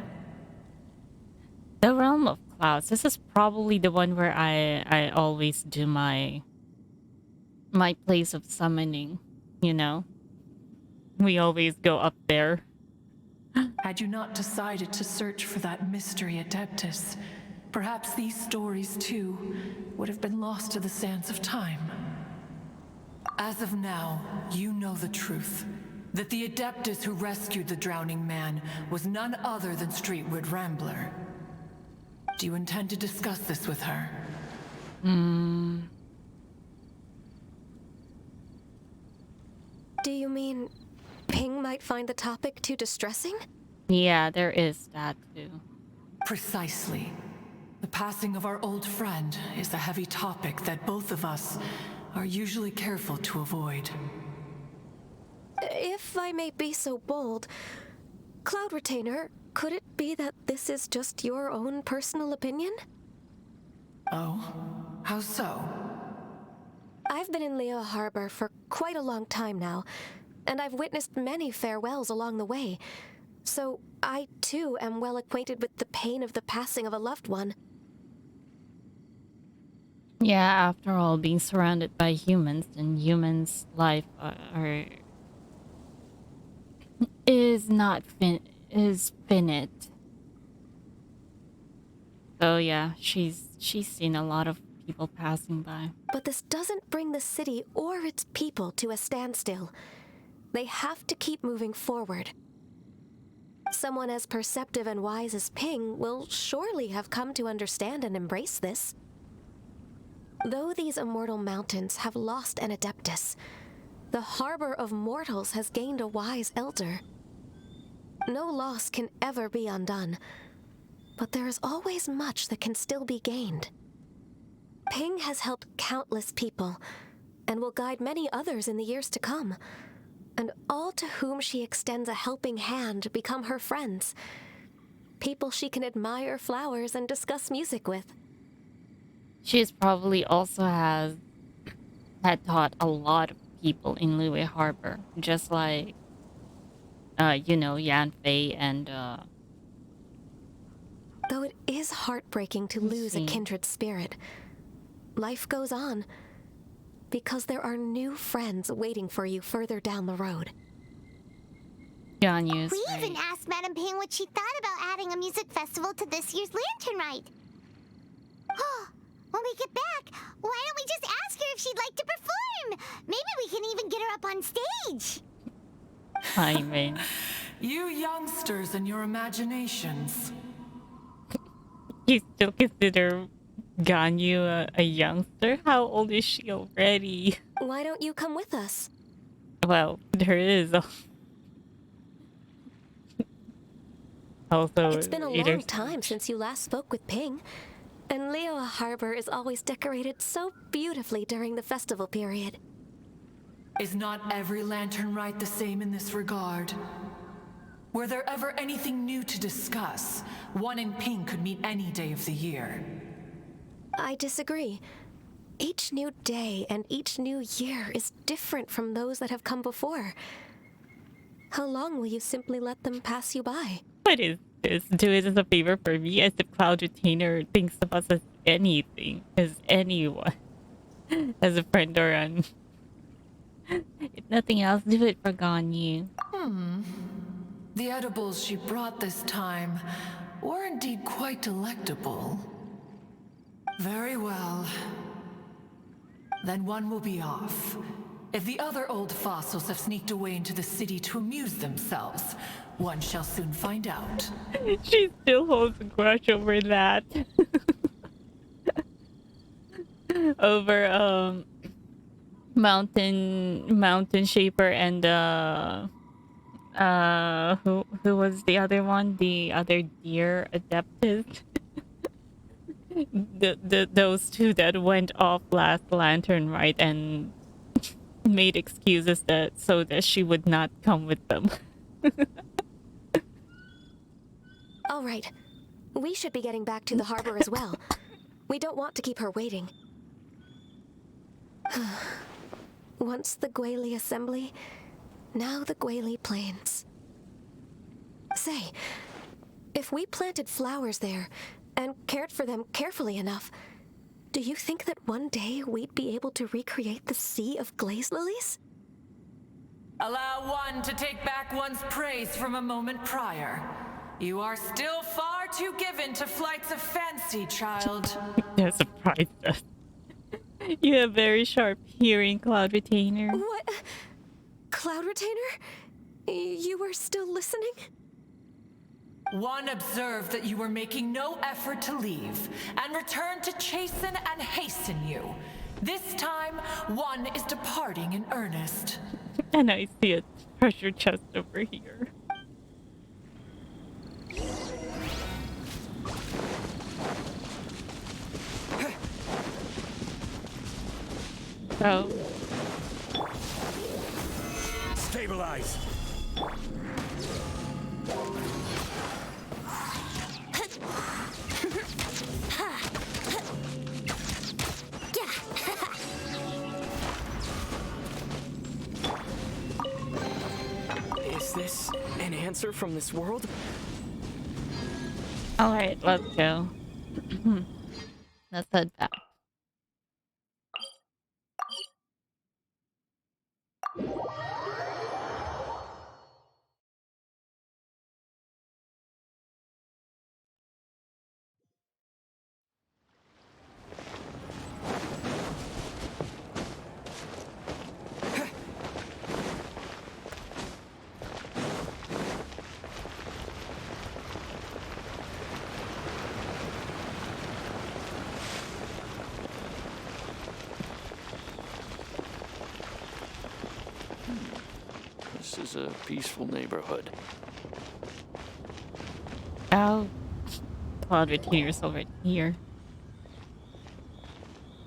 The Realm of Clouds. This is probably the one where I always do my place of summoning, you know? We always go up there. Had you not decided to search for that mystery Adeptus, perhaps these stories, too, would have been lost to the sands of time. As of now, you know the truth. That the Adeptus who rescued the drowning man was none other than Streetward Rambler. Do you intend to discuss this with her? Do you mean Ping might find the topic too distressing? Yeah, there is that too. Precisely. The passing of our old friend is a heavy topic that both of us are usually careful to avoid. If I may be so bold, Cloud Retainer, could it be that this is just your own personal opinion? Oh? How so? I've been in Liyue Harbor for quite a long time now, and I've witnessed many farewells along the way, so I too am well acquainted with the pain of the passing of a loved one. Yeah, after all, being surrounded by humans and humans' life is not finite. So yeah, she's seen a lot of people passing by. But this doesn't bring the city or its people to a standstill. They have to keep moving forward. Someone as perceptive and wise as Ping will surely have come to understand and embrace this. Though these immortal mountains have lost an Adeptus, the harbor of mortals has gained a wise elder. No loss can ever be undone, but there is always much that can still be gained. Ping has helped countless people, and will guide many others in the years to come. And all to whom she extends a helping hand become her friends. People she can admire flowers and discuss music with. She's probably also had taught a lot of people in Liyue Harbor, just like Yan Fei and Though it is heartbreaking to lose a kindred spirit, life goes on, because there are new friends waiting for you further down the road. Ganyu is We right. even asked Madam Ping what she thought about adding a music festival to this year's Lantern Rite. When we get back, why don't we just ask her if she'd like to perform? Maybe we can even get her up on stage. I mean, You youngsters and your imaginations. you still consider Ganyu a youngster? How old is she already? Why don't you come with us? Well, there is also It's been a later long time since you last spoke with Ping, and Liyue Harbor is always decorated so beautifully during the festival period. Is not every Lantern Rite the same in this regard? Were there ever anything new to discuss? One in Ping could meet any day of the year. I disagree. Each new day and each new year is different from those that have come before. How long will you simply let them pass you by? What is this? Do it as a favor for me, as the Cloud Retainer thinks of us as anything, as anyone, as a friend or If nothing else, do it for Ganyu. The edibles she brought this time were indeed quite delectable. Very well. Then one will be off. If the other old fossils have sneaked away into the city to amuse themselves, one shall soon find out. She still holds a grudge over that. Over Mountain Shaper and who was the other one? The other deer adeptus. Those two that went off last lantern, right, and made excuses so that she would not come with them. All right. We should be getting back to the harbor as well. We don't want to keep her waiting. Once the Guili assembly, now the Guili plains. Say, if we planted flowers there and cared for them carefully enough, do you think that one day we'd be able to recreate the sea of glaze lilies? Allow one to take back one's praise from a moment prior. You are still far too given to flights of fancy, child. That surprised us. You have very sharp hearing, Cloud Retainer. What? Cloud Retainer? You were still listening? One observed that you were making no effort to leave, and returned to chasten and hasten you. This time, one is departing in earnest. And I see a treasure chest over here. So... Stabilize! Is this an answer from this world? Alright, let's go. Let's head back. This is a peaceful neighborhood. Oh, Cloud Retainer's over here.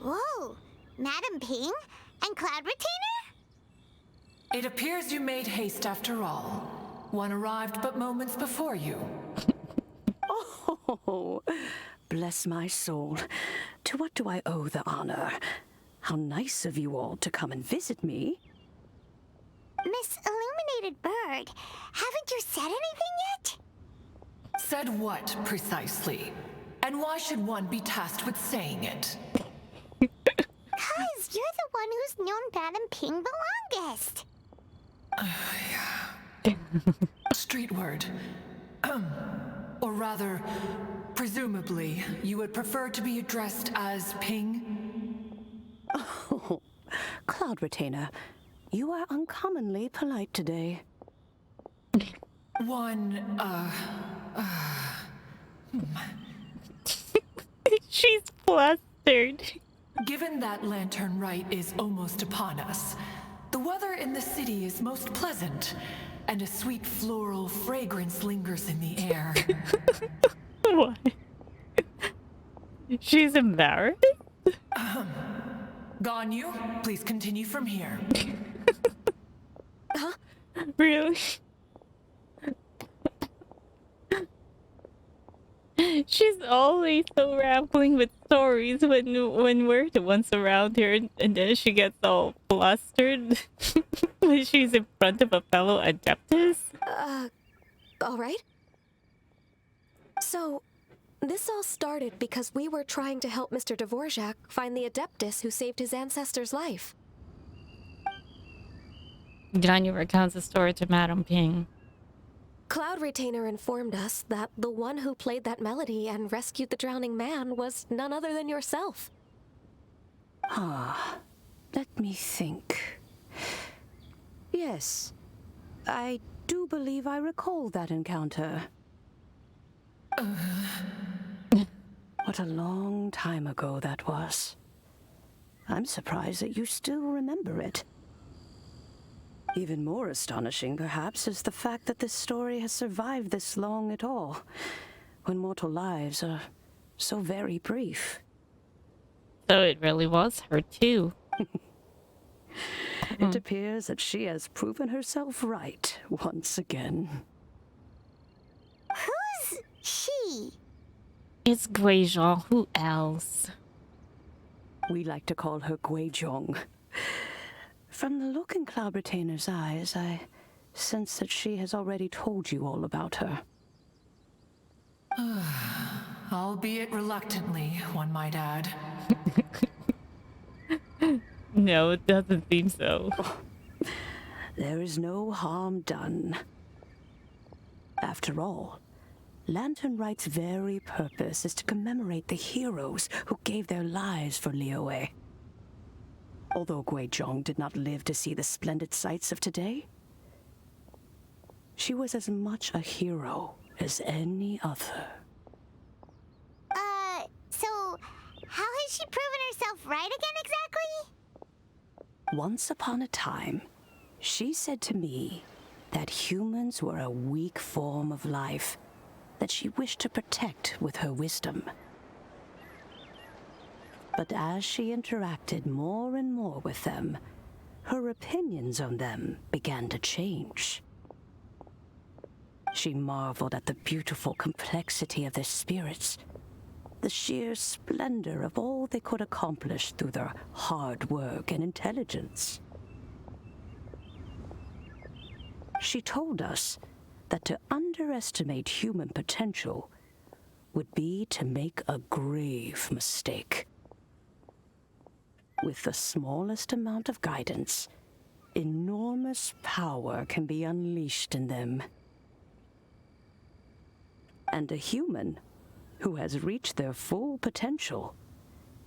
Whoa, Madam Ping and Cloud Retainer? It appears you made haste after all. One arrived but moments before you. Oh, bless my soul. To what do I owe the honor? How nice of you all to come and visit me. Miss Illuminated Bird, haven't you said anything yet? Said what, precisely? And why should one be tasked with saying it? Cause you're the one who's known Madam Ping the longest. Streetward. Or rather, presumably, you would prefer to be addressed as Ping? Oh, Cloud Retainer, you are uncommonly polite today. She's flustered. Given that Lantern Rite is almost upon us, the weather in the city is most pleasant, and a sweet floral fragrance lingers in the air. What? She's embarrassed? Ganyu, please continue from here. Huh? Really? She's always so rambling with stories when we're the ones around her, and then she gets all flustered when she's in front of a fellow adeptus. All right. So, this all started because we were trying to help Mr. Dvorak find the adeptus who saved his ancestor's life. Ganyu recounts the story to Madame Ping. Cloud Retainer informed us that the one who played that melody and rescued the drowning man was none other than yourself. Ah, let me think. Yes, I do believe I recall that encounter. What a long time ago that was. I'm surprised that you still remember it. Even more astonishing, perhaps, is the fact that this story has survived this long at all, when mortal lives are so very brief. So it really was her too. It appears that she has proven herself right once again. Who's she? It's Guizhong. Who else? We like to call her Guizhong. From the look in Cloud Retainer's eyes, I sense that she has already told you all about her. Albeit reluctantly, one might add. No, it doesn't seem so. There is no harm done. After all, Lantern Rite's very purpose is to commemorate the heroes who gave their lives for Liyue. Although Guizhong did not live to see the splendid sights of today, she was as much a hero as any other. So how has she proven herself right again exactly? Once upon a time, she said to me that humans were a weak form of life that she wished to protect with her wisdom. But as she interacted more and more with them, her opinions on them began to change. She marveled at the beautiful complexity of their spirits, the sheer splendor of all they could accomplish through their hard work and intelligence. She told us that to underestimate human potential would be to make a grave mistake. With the smallest amount of guidance, enormous power can be unleashed in them. And a human who has reached their full potential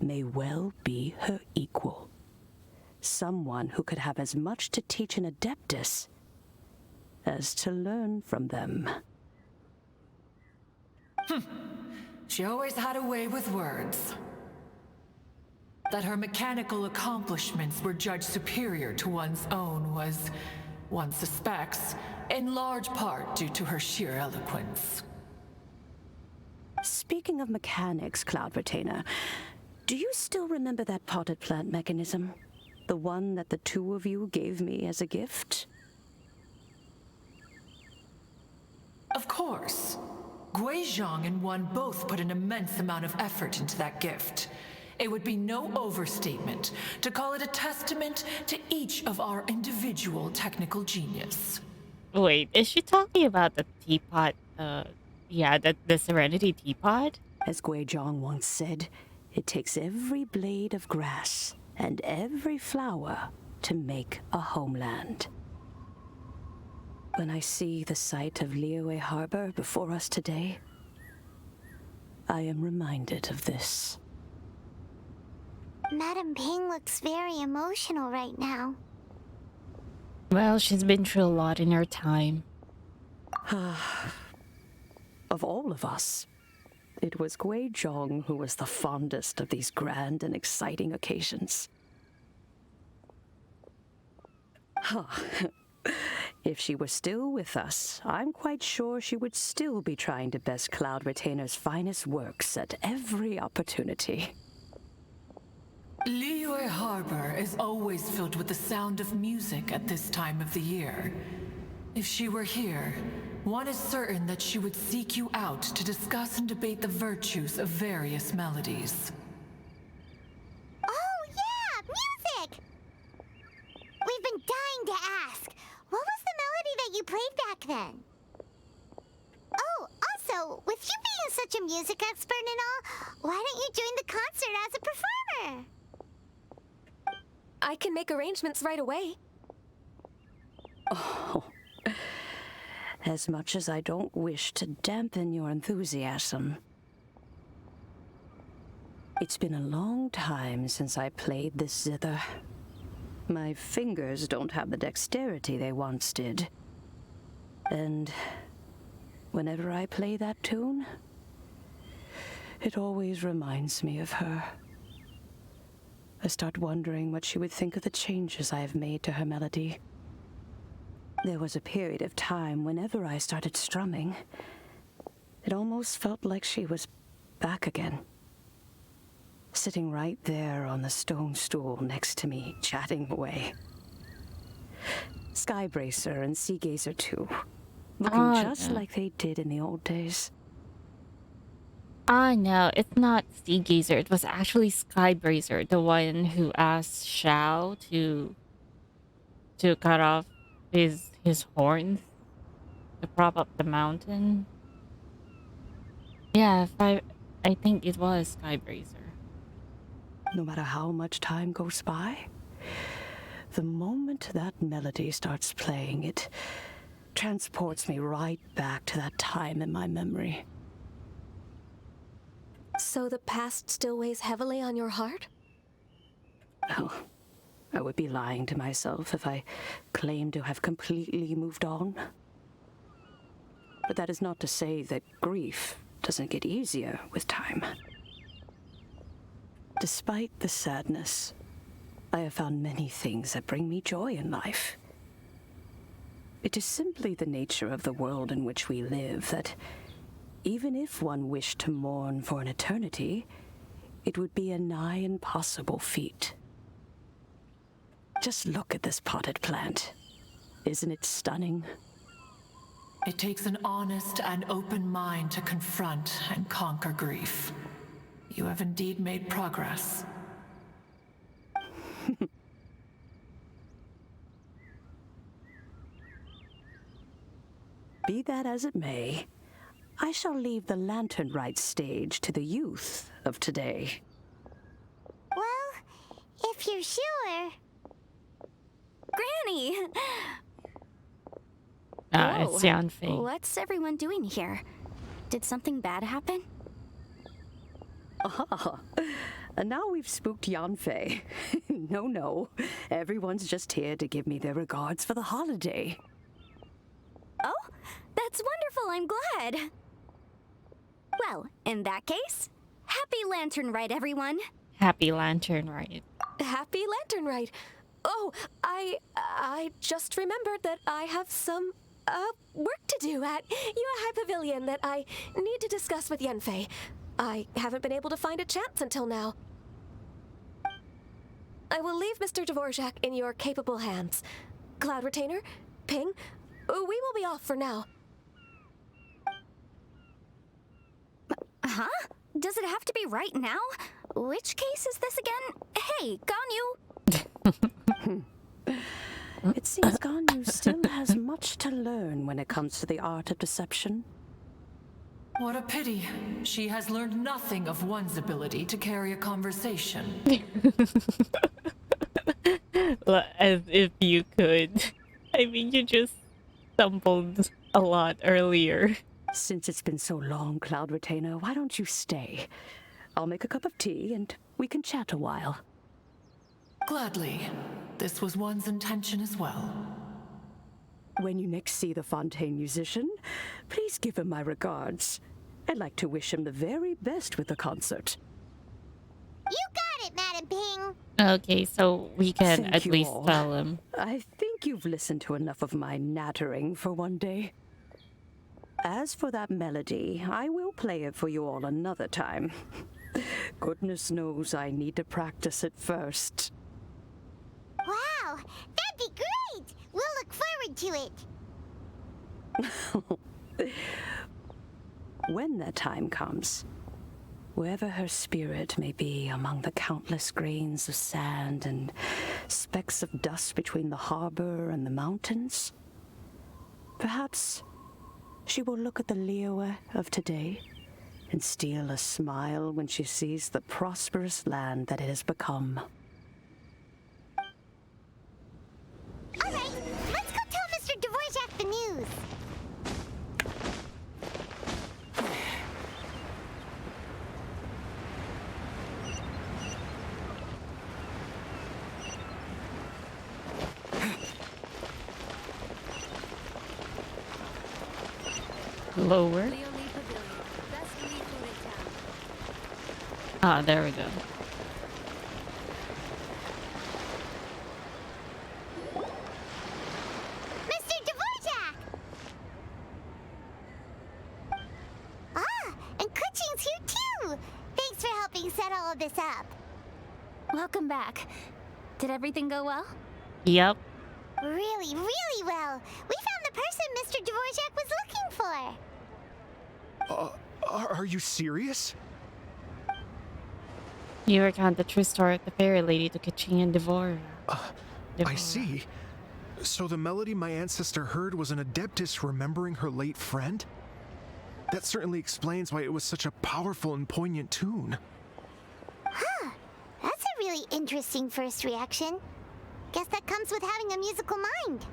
may well be her equal. Someone who could have as much to teach an adeptus as to learn from them. She always had a way with words. That her mechanical accomplishments were judged superior to one's own was, one suspects, in large part due to her sheer eloquence. Speaking of mechanics, Cloud Retainer, do you still remember that potted plant mechanism? The one that the two of you gave me as a gift? Of course. Guizhong and one both put an immense amount of effort into that gift. It would be no overstatement to call it a testament to each of our individual technical genius. Wait, is she talking about the teapot? Yeah, the Serenity teapot? As Guizhong once said, it takes every blade of grass and every flower to make a homeland. When I see the sight of Liyue Harbor before us today, I am reminded of this. Madame Ping looks very emotional right now. Well, she's been through a lot in her time. Of all of us, it was Guizhong who was the fondest of these grand and exciting occasions. If she were still with us, I'm quite sure she would still be trying to best Cloud Retainer's finest works at every opportunity. Liyue Harbor is always filled with the sound of music at this time of the year. If she were here, one is certain that she would seek you out to discuss and debate the virtues of various melodies. Oh yeah, music! We've been dying to ask. What was the melody that you played back then? Oh, also, with you being such a music expert and all, why don't you join the concert as a performer? I can make arrangements right away. Oh, as much as I don't wish to dampen your enthusiasm, it's been a long time since I played this zither. My fingers don't have the dexterity they once did. And whenever I play that tune, it always reminds me of her. I start wondering what she would think of the changes I have made to her melody. There was a period of time whenever I started strumming, it almost felt like she was back again. Sitting right there on the stone stool next to me, chatting away. Skybracer and Seagazer too, looking just like they did in the old days. No, it's not Seagazer. It was actually Skybracer, the one who asked Shao to cut off his horns to prop up the mountain. Yeah, I think it was Skybracer. No matter how much time goes by, the moment that melody starts playing, it transports me right back to that time in my memory. So the past still weighs heavily on your heart? Oh, I would be lying to myself if I claimed to have completely moved on. But that is not to say that grief doesn't get easier with time. Despite the sadness, I have found many things that bring me joy in life. It is simply the nature of the world in which we live that even if one wished to mourn for an eternity, it would be a nigh impossible feat. Just look at this potted plant. Isn't it stunning? It takes an honest and open mind to confront and conquer grief. You have indeed made progress. Be that as it may, I shall leave the lantern rite stage to the youth of today. Well, if you're sure. Granny! It's Yanfei. What's everyone doing here? Did something bad happen? Ah, and now we've spooked Yanfei. No. Everyone's just here to give me their regards for the holiday. Oh, that's wonderful. I'm glad. Well, in that case, happy Lantern Rite, everyone. Happy Lantern Rite. Happy Lantern Rite. Oh, I just remembered that I have some work to do at Yuehai Pavilion that I need to discuss with Yanfei. I haven't been able to find a chance until now. I will leave Mr. Dvorak in your capable hands. Cloud Retainer, Ping, we will be off for now. Huh? Does it have to be right now? Which case is this again? Hey, Ganyu! It seems Ganyu still has much to learn when it comes to the art of deception. What a pity. She has learned nothing of one's ability to carry a conversation. Well, as if you could. I mean, you just stumbled a lot earlier. Since it's been so long, Cloud Retainer, why don't you stay? I'll make a cup of tea and we can chat a while. Gladly. This was one's intention as well. When you next see the Fontaine musician, please give him my regards. I'd like to wish him the very best with the concert. You got it, Madam Ping! Okay, so we can Thank at you least all. tell him. I think you've listened to enough of my nattering for one day. As for that melody, I will play it for you all another time. Goodness knows I need to practice it first. Wow, that'd be great! We'll look forward to it. When that time comes, wherever her spirit may be among the countless grains of sand and specks of dust between the harbor and the mountains, perhaps she will look at the Liyue of today and steal a smile when she sees the prosperous land that it has become. All right, let's go tell Mr. Lower. Ah, there we go. Mr. Dvorak! Ah, and Kuchin's here too! Thanks for helping set all of this up. Welcome back. Did everything go well? Yep. Really, really well. We found the person Mr. Dvorak was looking for. Are you serious? You recount the true story of the fairy lady to Kachin and Devora. I see. So the melody my ancestor heard was an adeptus remembering her late friend? That certainly explains why it was such a powerful and poignant tune. Huh. That's a really interesting first reaction. Guess that comes with having a musical mind.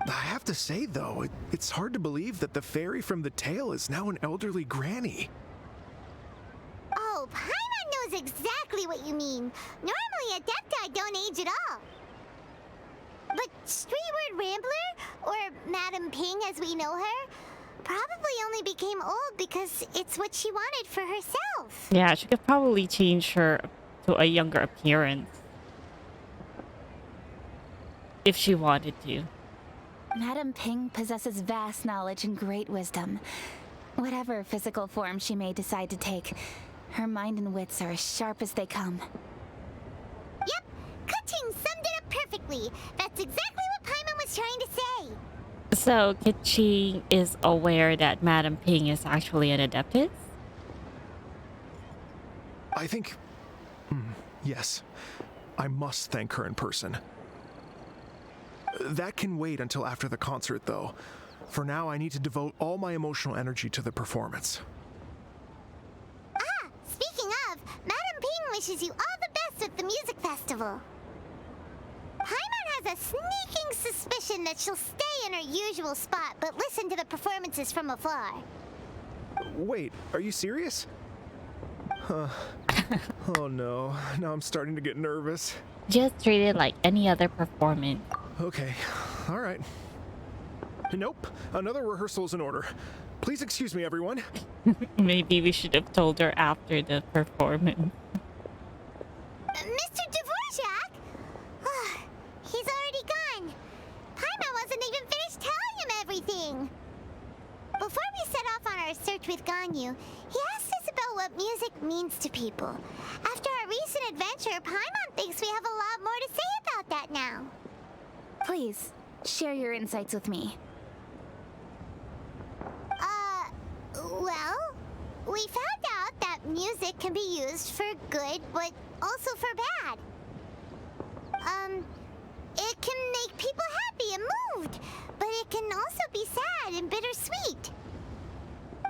I have to say, though, it's hard to believe that the fairy from the tale is now an elderly granny. Oh, Paimon knows exactly what you mean. Normally, Adepti don't age at all. But Streetward Rambler, or Madame Ping as we know her, probably only became old because it's what she wanted for herself. Yeah, she could probably change her to a younger appearance. If she wanted to. Madame Ping possesses vast knowledge and great wisdom. Whatever physical form she may decide to take, her mind and wits are as sharp as they come. Yep, Kuching summed it up perfectly. That's exactly what Paimon was trying to say. So, Kachin is aware that Madame Ping is actually an adeptus? I think... yes. I must thank her in person. That can wait until after the concert, though. For now, I need to devote all my emotional energy to the performance. Ah, speaking of, Madame Ping wishes you all the best with the music festival. Paimon has a sneaking suspicion that she'll stay in her usual spot, but listen to the performances from afar. Wait, are you serious? Huh. Oh no, now I'm starting to get nervous. Just treat it like any other performance. Okay, alright. Nope, another rehearsal is in order. Please excuse me, everyone. Maybe we should have told her after the performance. Mr. Dvorak? He's already gone. Paimon wasn't even finished telling him everything. Before we set off on our search with Ganyu, he asked us about what music means to people. After our recent adventure, Paimon thinks we have a lot more to say about that now. Please, share your insights with me. Well, we found out that music can be used for good, but also for bad. It can make people happy and moved, but it can also be sad and bittersweet.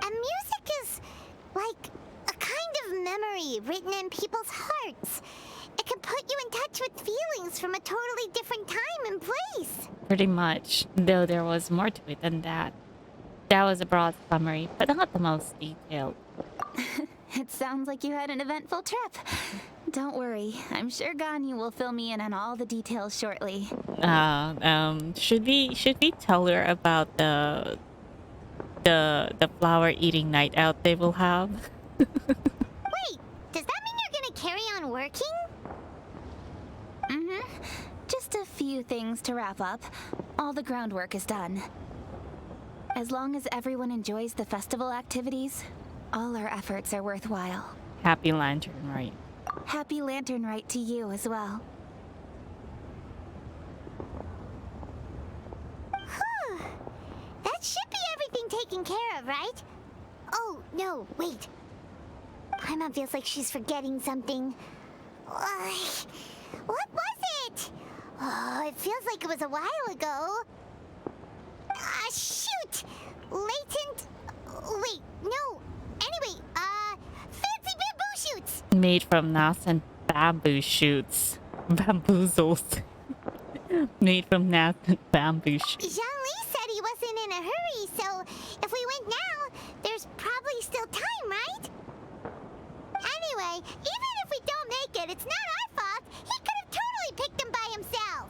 And music is like a kind of memory written in people's hearts. It can put you in touch with feelings from a totally different time and place. Pretty much, though there was more to it than that. That was a broad summary, but not the most detailed. It sounds like you had an eventful trip. Don't worry, I'm sure Ganyu will fill me in on all the details shortly. Should we tell her about the flower eating night out they will have? Wait, does that mean you're gonna carry on working? Just a few things to wrap up. All the groundwork is done. As long as everyone enjoys the festival activities, all our efforts are worthwhile. Happy Lantern Rite. Happy Lantern Rite to you as well. That should be everything taken care of, right? Oh, no, wait. Paimon feels like she's forgetting something. What was it? Oh, it feels like it was a while ago. Shoot! Latent... Wait, no. Anyway, fancy bamboo shoots! Made from nascent bamboo shoots. Bamboozles. Made from nascent bamboo shoots. Zhang-Li said he wasn't in a hurry, so if we went now, there's probably still time, right? Anyway, even if we don't make it, it's not our fault. He could have totally picked them by himself.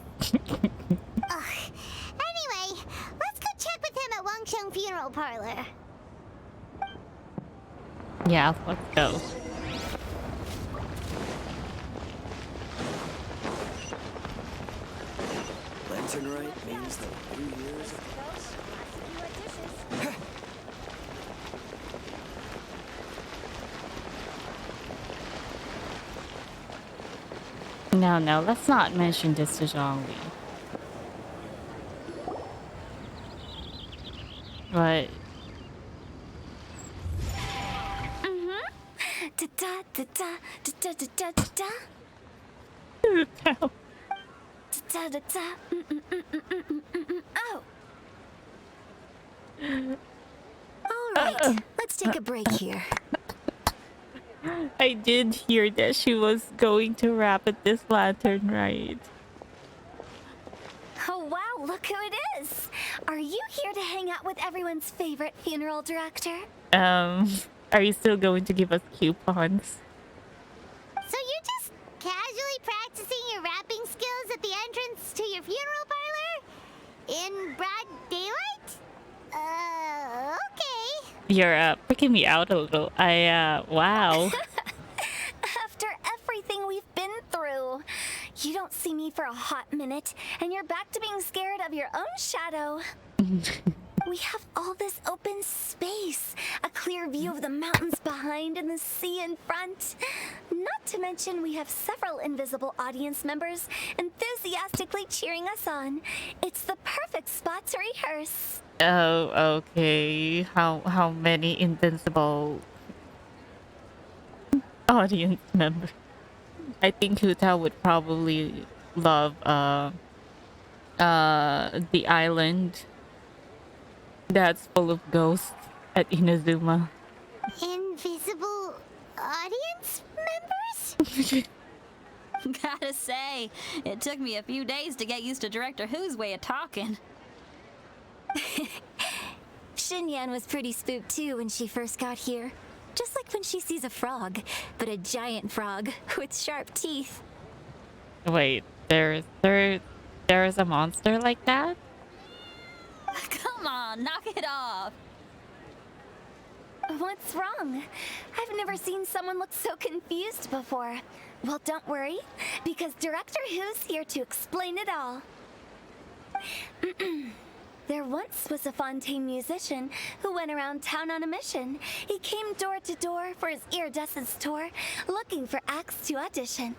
Ugh. Anyway, let's go check with him at Wangsheng Funeral Parlor. Yeah, let's go. Lantern Rite means the New Year's. No, let's not mention this to Zhongli. But Da da da da da da da da da. Da da da. Oh. All right, let's take a break here. I did hear that she was going to rap at this lantern, right? Oh wow, look who it is! Are you here to hang out with everyone's favorite funeral director? Are you still going to give us coupons? So you're just casually practicing your rapping skills at the entrance to your funeral parlor? In broad daylight? Okay. You're freaking me out a little. Wow. After everything we've been through, you don't see me for a hot minute, and you're back to being scared of your own shadow. We have all this open space, a clear view of the mountains behind and the sea in front. Not to mention we have several invisible audience members enthusiastically cheering us on. It's the perfect spot to rehearse. Oh, okay. How many invincible audience members? I think Huta would probably love the island that's full of ghosts at Inazuma. Invisible audience members? Gotta say, it took me a few days to get used to Director Who's way of talking. Xinyan was pretty spooked too when she first got here. Just like when she sees a frog, but a giant frog with sharp teeth. Wait, there's a monster like that? Come on, knock it off. What's wrong? I've never seen someone look so confused before. Well, don't worry, because Director Who's here to explain it all. There once was a Fontaine musician who went around town on a mission. He came door to door for his iridescence tour, looking for acts to audition.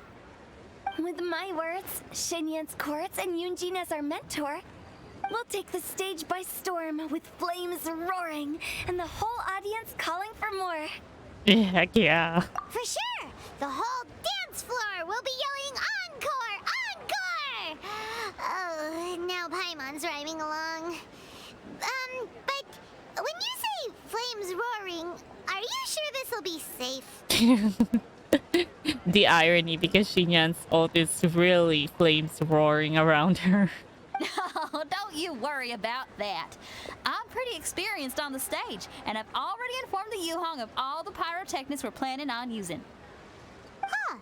With my words, Xinyan's chords, and Yunjin as our mentor, we'll take the stage by storm with flames roaring and the whole audience calling for more. Heck yeah. For sure! The whole dance floor will be yelling encore! Encore! Oh, now Paimon's rhyming along. But when you say flames roaring, are you sure this will be safe? The irony, because Xinyan's ult is really flames roaring around her. Oh, don't you worry about that. I'm pretty experienced on the stage, and I've already informed the Yuhong of all the pyrotechnics we're planning on using. Huh.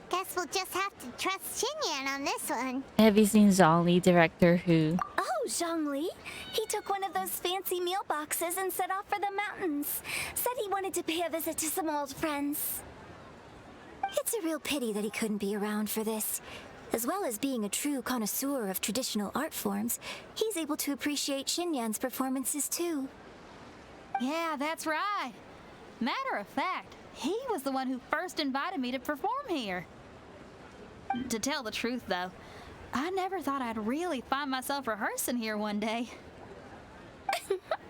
Guess we'll just have to trust Xinyan on this one. Have you seen Zhongli, Director Who? Oh, Zhongli. He took one of those fancy meal boxes and set off for the mountains. Said he wanted to pay a visit to some old friends. It's a real pity that he couldn't be around for this. As well as being a true connoisseur of traditional art forms, he's able to appreciate Xinyan's performances too. Yeah, that's right. Matter of fact, he was the one who first invited me to perform here. To tell the truth, though, I never thought I'd really find myself rehearsing here one day.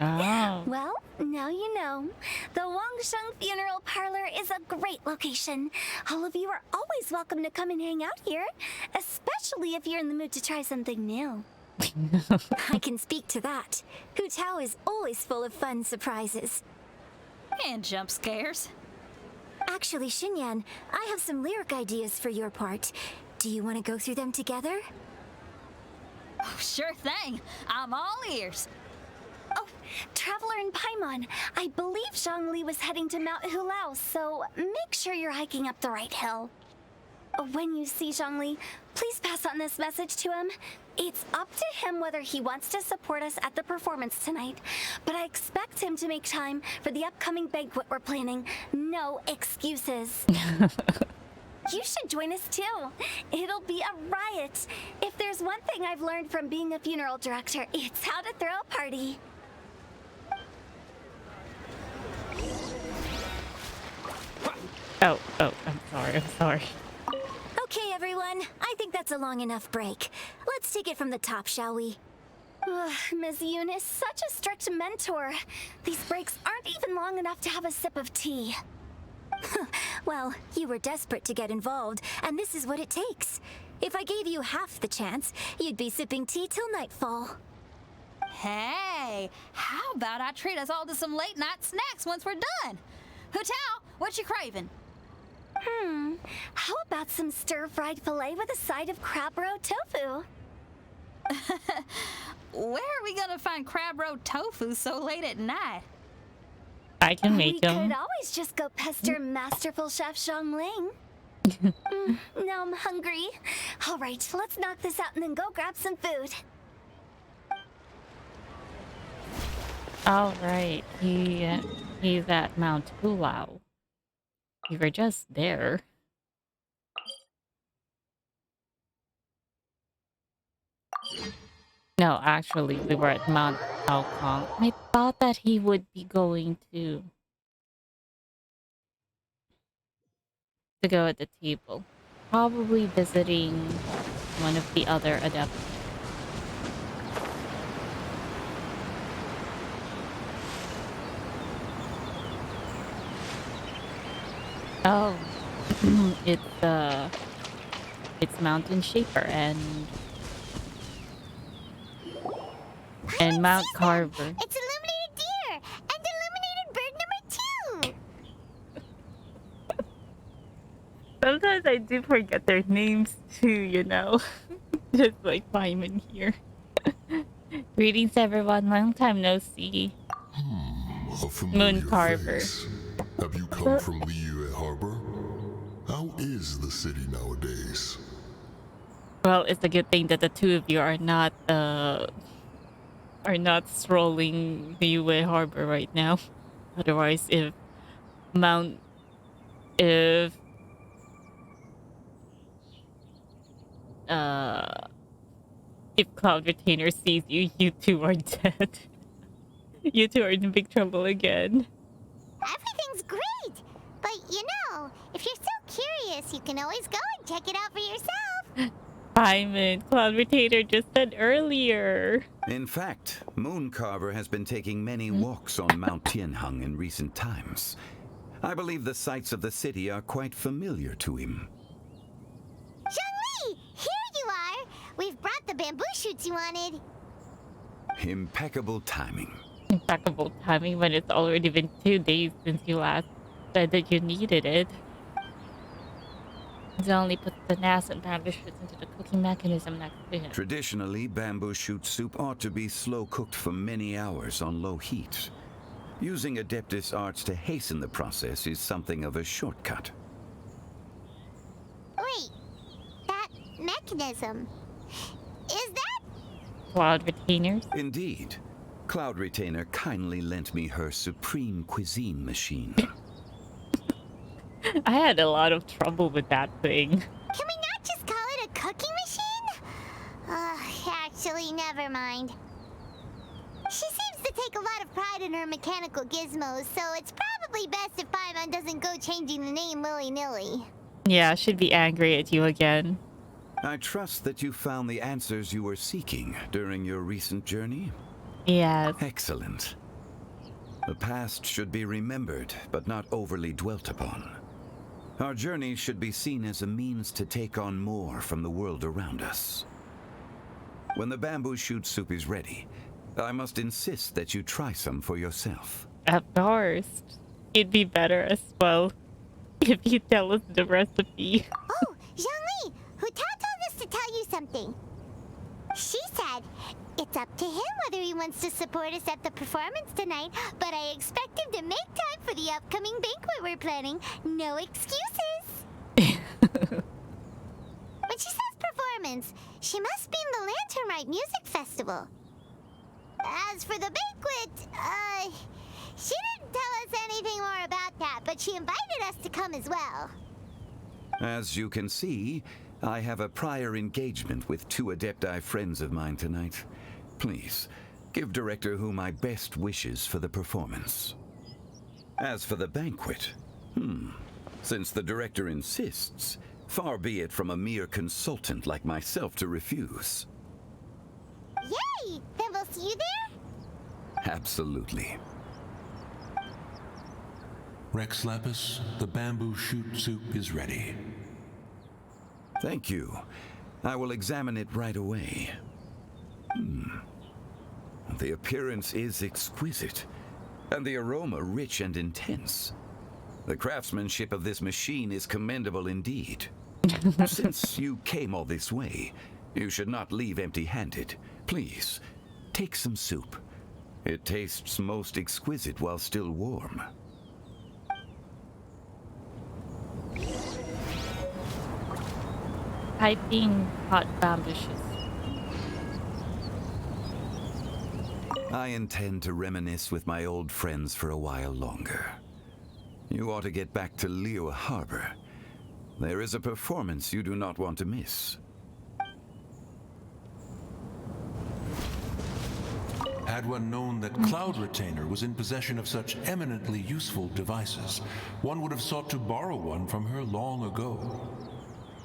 Oh. Well, now you know. The Wangsheng Funeral Parlor is a great location. All of you are always welcome to come and hang out here, especially if you're in the mood to try something new. I can speak to that. Hu Tao is always full of fun surprises. And jump scares. Actually, Xinyan, I have some lyric ideas for your part. Do you want to go through them together? Oh, sure thing. I'm all ears. Oh, Traveler and Paimon, I believe Zhongli was heading to Mount Hulao, so make sure you're hiking up the right hill. When you see Zhongli, please pass on this message to him. It's up to him whether he wants to support us at the performance tonight, but I expect him to make time for the upcoming banquet we're planning. No excuses. You should join us too. It'll be a riot. If there's one thing I've learned from being a funeral director, it's how to throw a party. Oh, I'm sorry. Okay, everyone. I think that's a long enough break. Let's take it from the top, shall we? Ugh, Ms. Yoon is such a strict mentor. These breaks aren't even long enough to have a sip of tea. Well, you were desperate to get involved, and this is what it takes. If I gave you half the chance, you'd be sipping tea till nightfall. Hey, how about I treat us all to some late night snacks once we're done? Hutao, what you craving? How about some stir-fried filet with a side of crab roe tofu? Where are we gonna find crab roe tofu so late at night? I can make We them. could always just go pester masterful chef Zhongling. Now I'm hungry. All right, let's knock this out and then go grab some food. All right, he's at Mount Pulau. We were just there. No, actually, we were at Mount Kong. I thought that he would be going to go at the table. Probably visiting one of the other adepts. Oh, it's Mountain Shaper and Mount Carver. It's illuminated deer and illuminated bird number 2. Sometimes I do forget their names too, you know. Just like Paimon here. Greetings everyone, long time no see. A familiar Moon Carver. face. Have you come from Liyue Harbor? How is the city nowadays? Well, it's a good thing that the two of you are not strolling the Yue Harbor right now. Otherwise, if Cloud Retainer sees you, you two are dead. You two are in big trouble again. Everything's great, but you know, if you're so curious, you can always go and check it out for yourself. Paimon, Cloud Retainer just said earlier. In fact, Mooncarver has been taking many walks on Mount Tianheng in recent times. I believe the sights of the city are quite familiar to him. Zhongli, here you are. We've brought the bamboo shoots you wanted. Impeccable timing. Impeccable timing when it's already been 2 days since you last said that you needed it. Only puts the NAS and bamboo shoots into the cooking mechanism next to him. Traditionally, bamboo shoot soup ought to be slow cooked for many hours on low heat. Using Adeptus arts to hasten the process is something of a shortcut. Wait, that mechanism, is that? Cloud Retainers? Indeed. Cloud Retainer kindly lent me her supreme cuisine machine. I had a lot of trouble with that thing. Can we not just call it a cooking machine? Actually, never mind. She seems to take a lot of pride in her mechanical gizmos, so it's probably best if Paimon doesn't go changing the name willy-nilly. Yeah, she'd be angry at you again. I trust that you found the answers you were seeking during your recent journey? Yes. Excellent. The past should be remembered, but not overly dwelt upon. Our journey should be seen as a means to take on more from the world around us. When the bamboo shoot soup is ready, I must insist that you try some for yourself. Of course. It'd be better as well if you tell us the recipe. Oh, Zhongli, Hutao told us to tell you something. She said, it's up to him whether he wants to support us at the performance tonight, but I expect him to make time for the upcoming banquet we're planning. No excuses. performance, she must be in the Lantern Rite Music Festival. As for the banquet, she didn't tell us anything more about that, but she invited us to come as well. As you can see, I have a prior engagement with 2 Adepti friends of mine tonight. Please, give Director Who my best wishes for the performance. As for the banquet, since the Director insists, far be it from a mere consultant like myself to refuse. Yay! Then we'll see you there? Absolutely. Rex Lapis, the bamboo shoot soup is ready. Thank you. I will examine it right away. The appearance is exquisite, and the aroma rich and intense. The craftsmanship of this machine is commendable indeed. Since you came all this way, you should not leave empty-handed. Please, take some soup. It tastes most exquisite while still warm. Piping hot bamboo shoots. I intend to reminisce with my old friends for a while longer. You ought to get back to Liyue Harbor. There is a performance you do not want to miss. Had one known that Cloud Retainer was in possession of such eminently useful devices, one would have sought to borrow one from her long ago.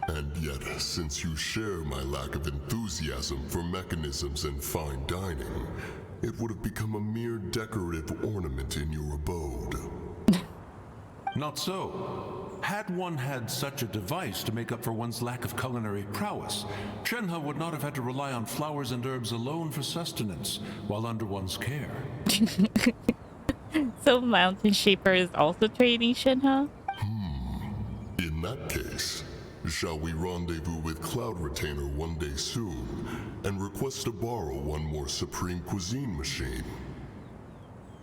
And yet, since you share my lack of enthusiasm for mechanisms and fine dining, it would have become a mere decorative ornament in your abode. Not so. Had one had such a device to make up for one's lack of culinary prowess, Shenhe would not have had to rely on flowers and herbs alone for sustenance while under one's care. So Mountain Shaper is also trading Shenhe? In that case, shall we rendezvous with Cloud Retainer one day soon and request to borrow one more Supreme Cuisine machine?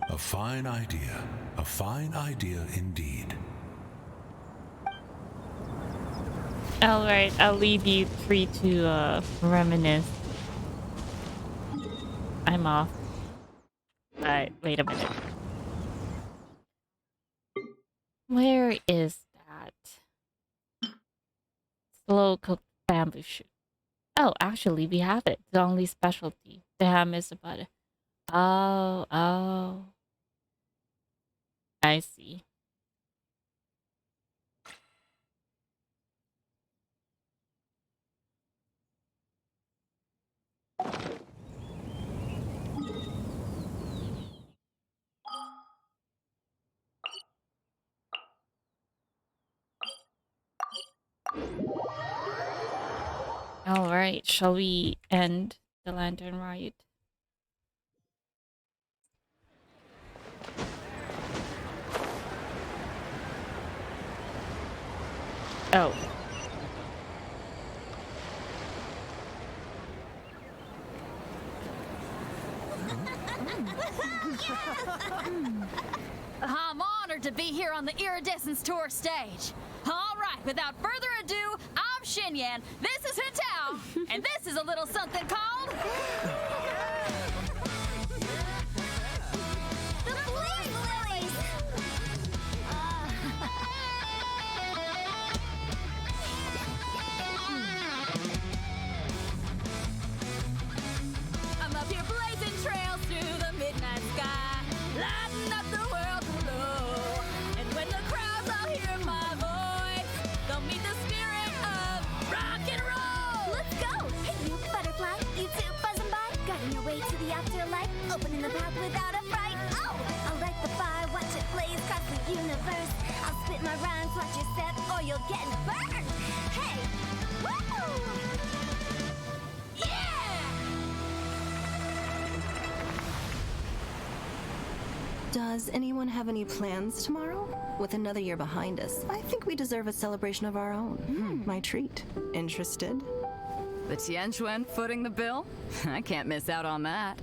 A fine idea. A fine idea indeed. Alright, I'll leave you free to reminisce. I'm off. Alright, wait a minute. Where is that? Slow cooked bamboo shoot. Oh, actually, we have it. The only specialty. The ham is the butter. Oh. I see. All right, shall we end the Lantern Rite? Oh. I'm honored to be here on the Iridescence Tour stage. All right, without further ado, I'm Xinyan, this is Hintao, and this is a little something called... The Flame Lilies! I'm up here blazing trails through the midnight sky, lighting up the world below. And when the crowds all hear my voice, they'll meet the spirit of rock and roll. Let's go! Hey, you butterfly, you two buzzing by, guiding your way to the afterlife, opening the path without a fright. Oh, I'll light the fire, watch it blaze across the universe. I'll spit my rhymes, watch your step, or you'll get burned. Hey, woo! Yeah! Does anyone have any plans tomorrow? With another year behind us, I think we deserve a celebration of our own. My treat. Interested? The Tianquan footing the bill? I can't miss out on that.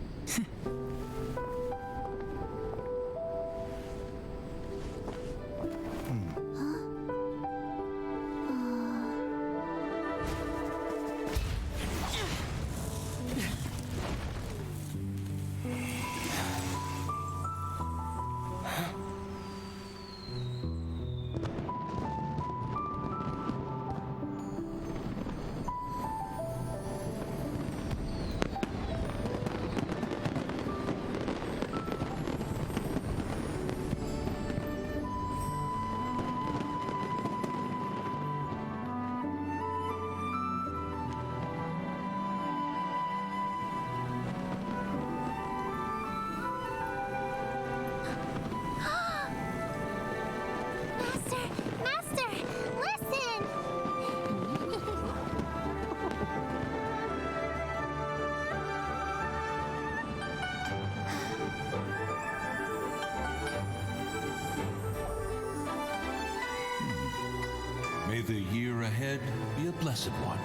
May the year ahead be a blessed one.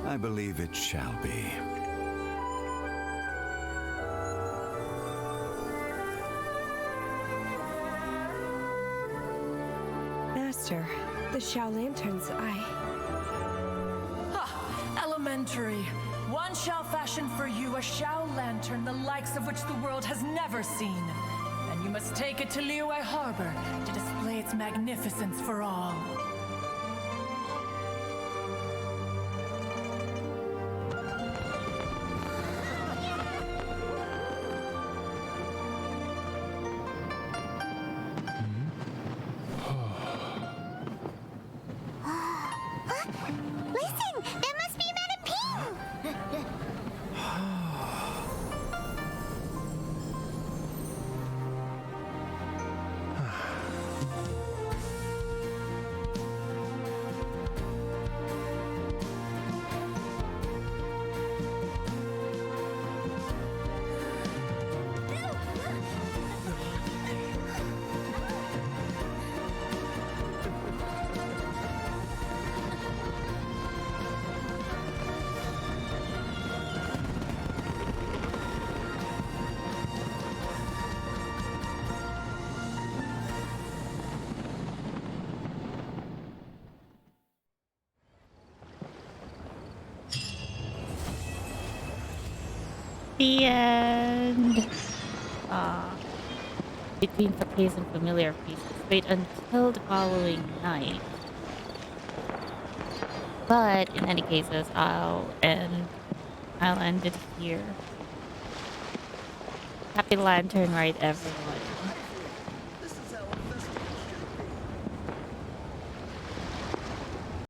I believe it shall be. Master, the Shao Lanterns, Elementary. One shall fashion for you a Shao Lantern the likes of which the world has never seen. And you must take it to Liyue Harbor to display its magnificence for all. Listen, that must be Madame Ping! The end. Between Fates and familiar faces, wait until the following night. But in any cases, I'll end it here. Happy Lantern Rite, everyone.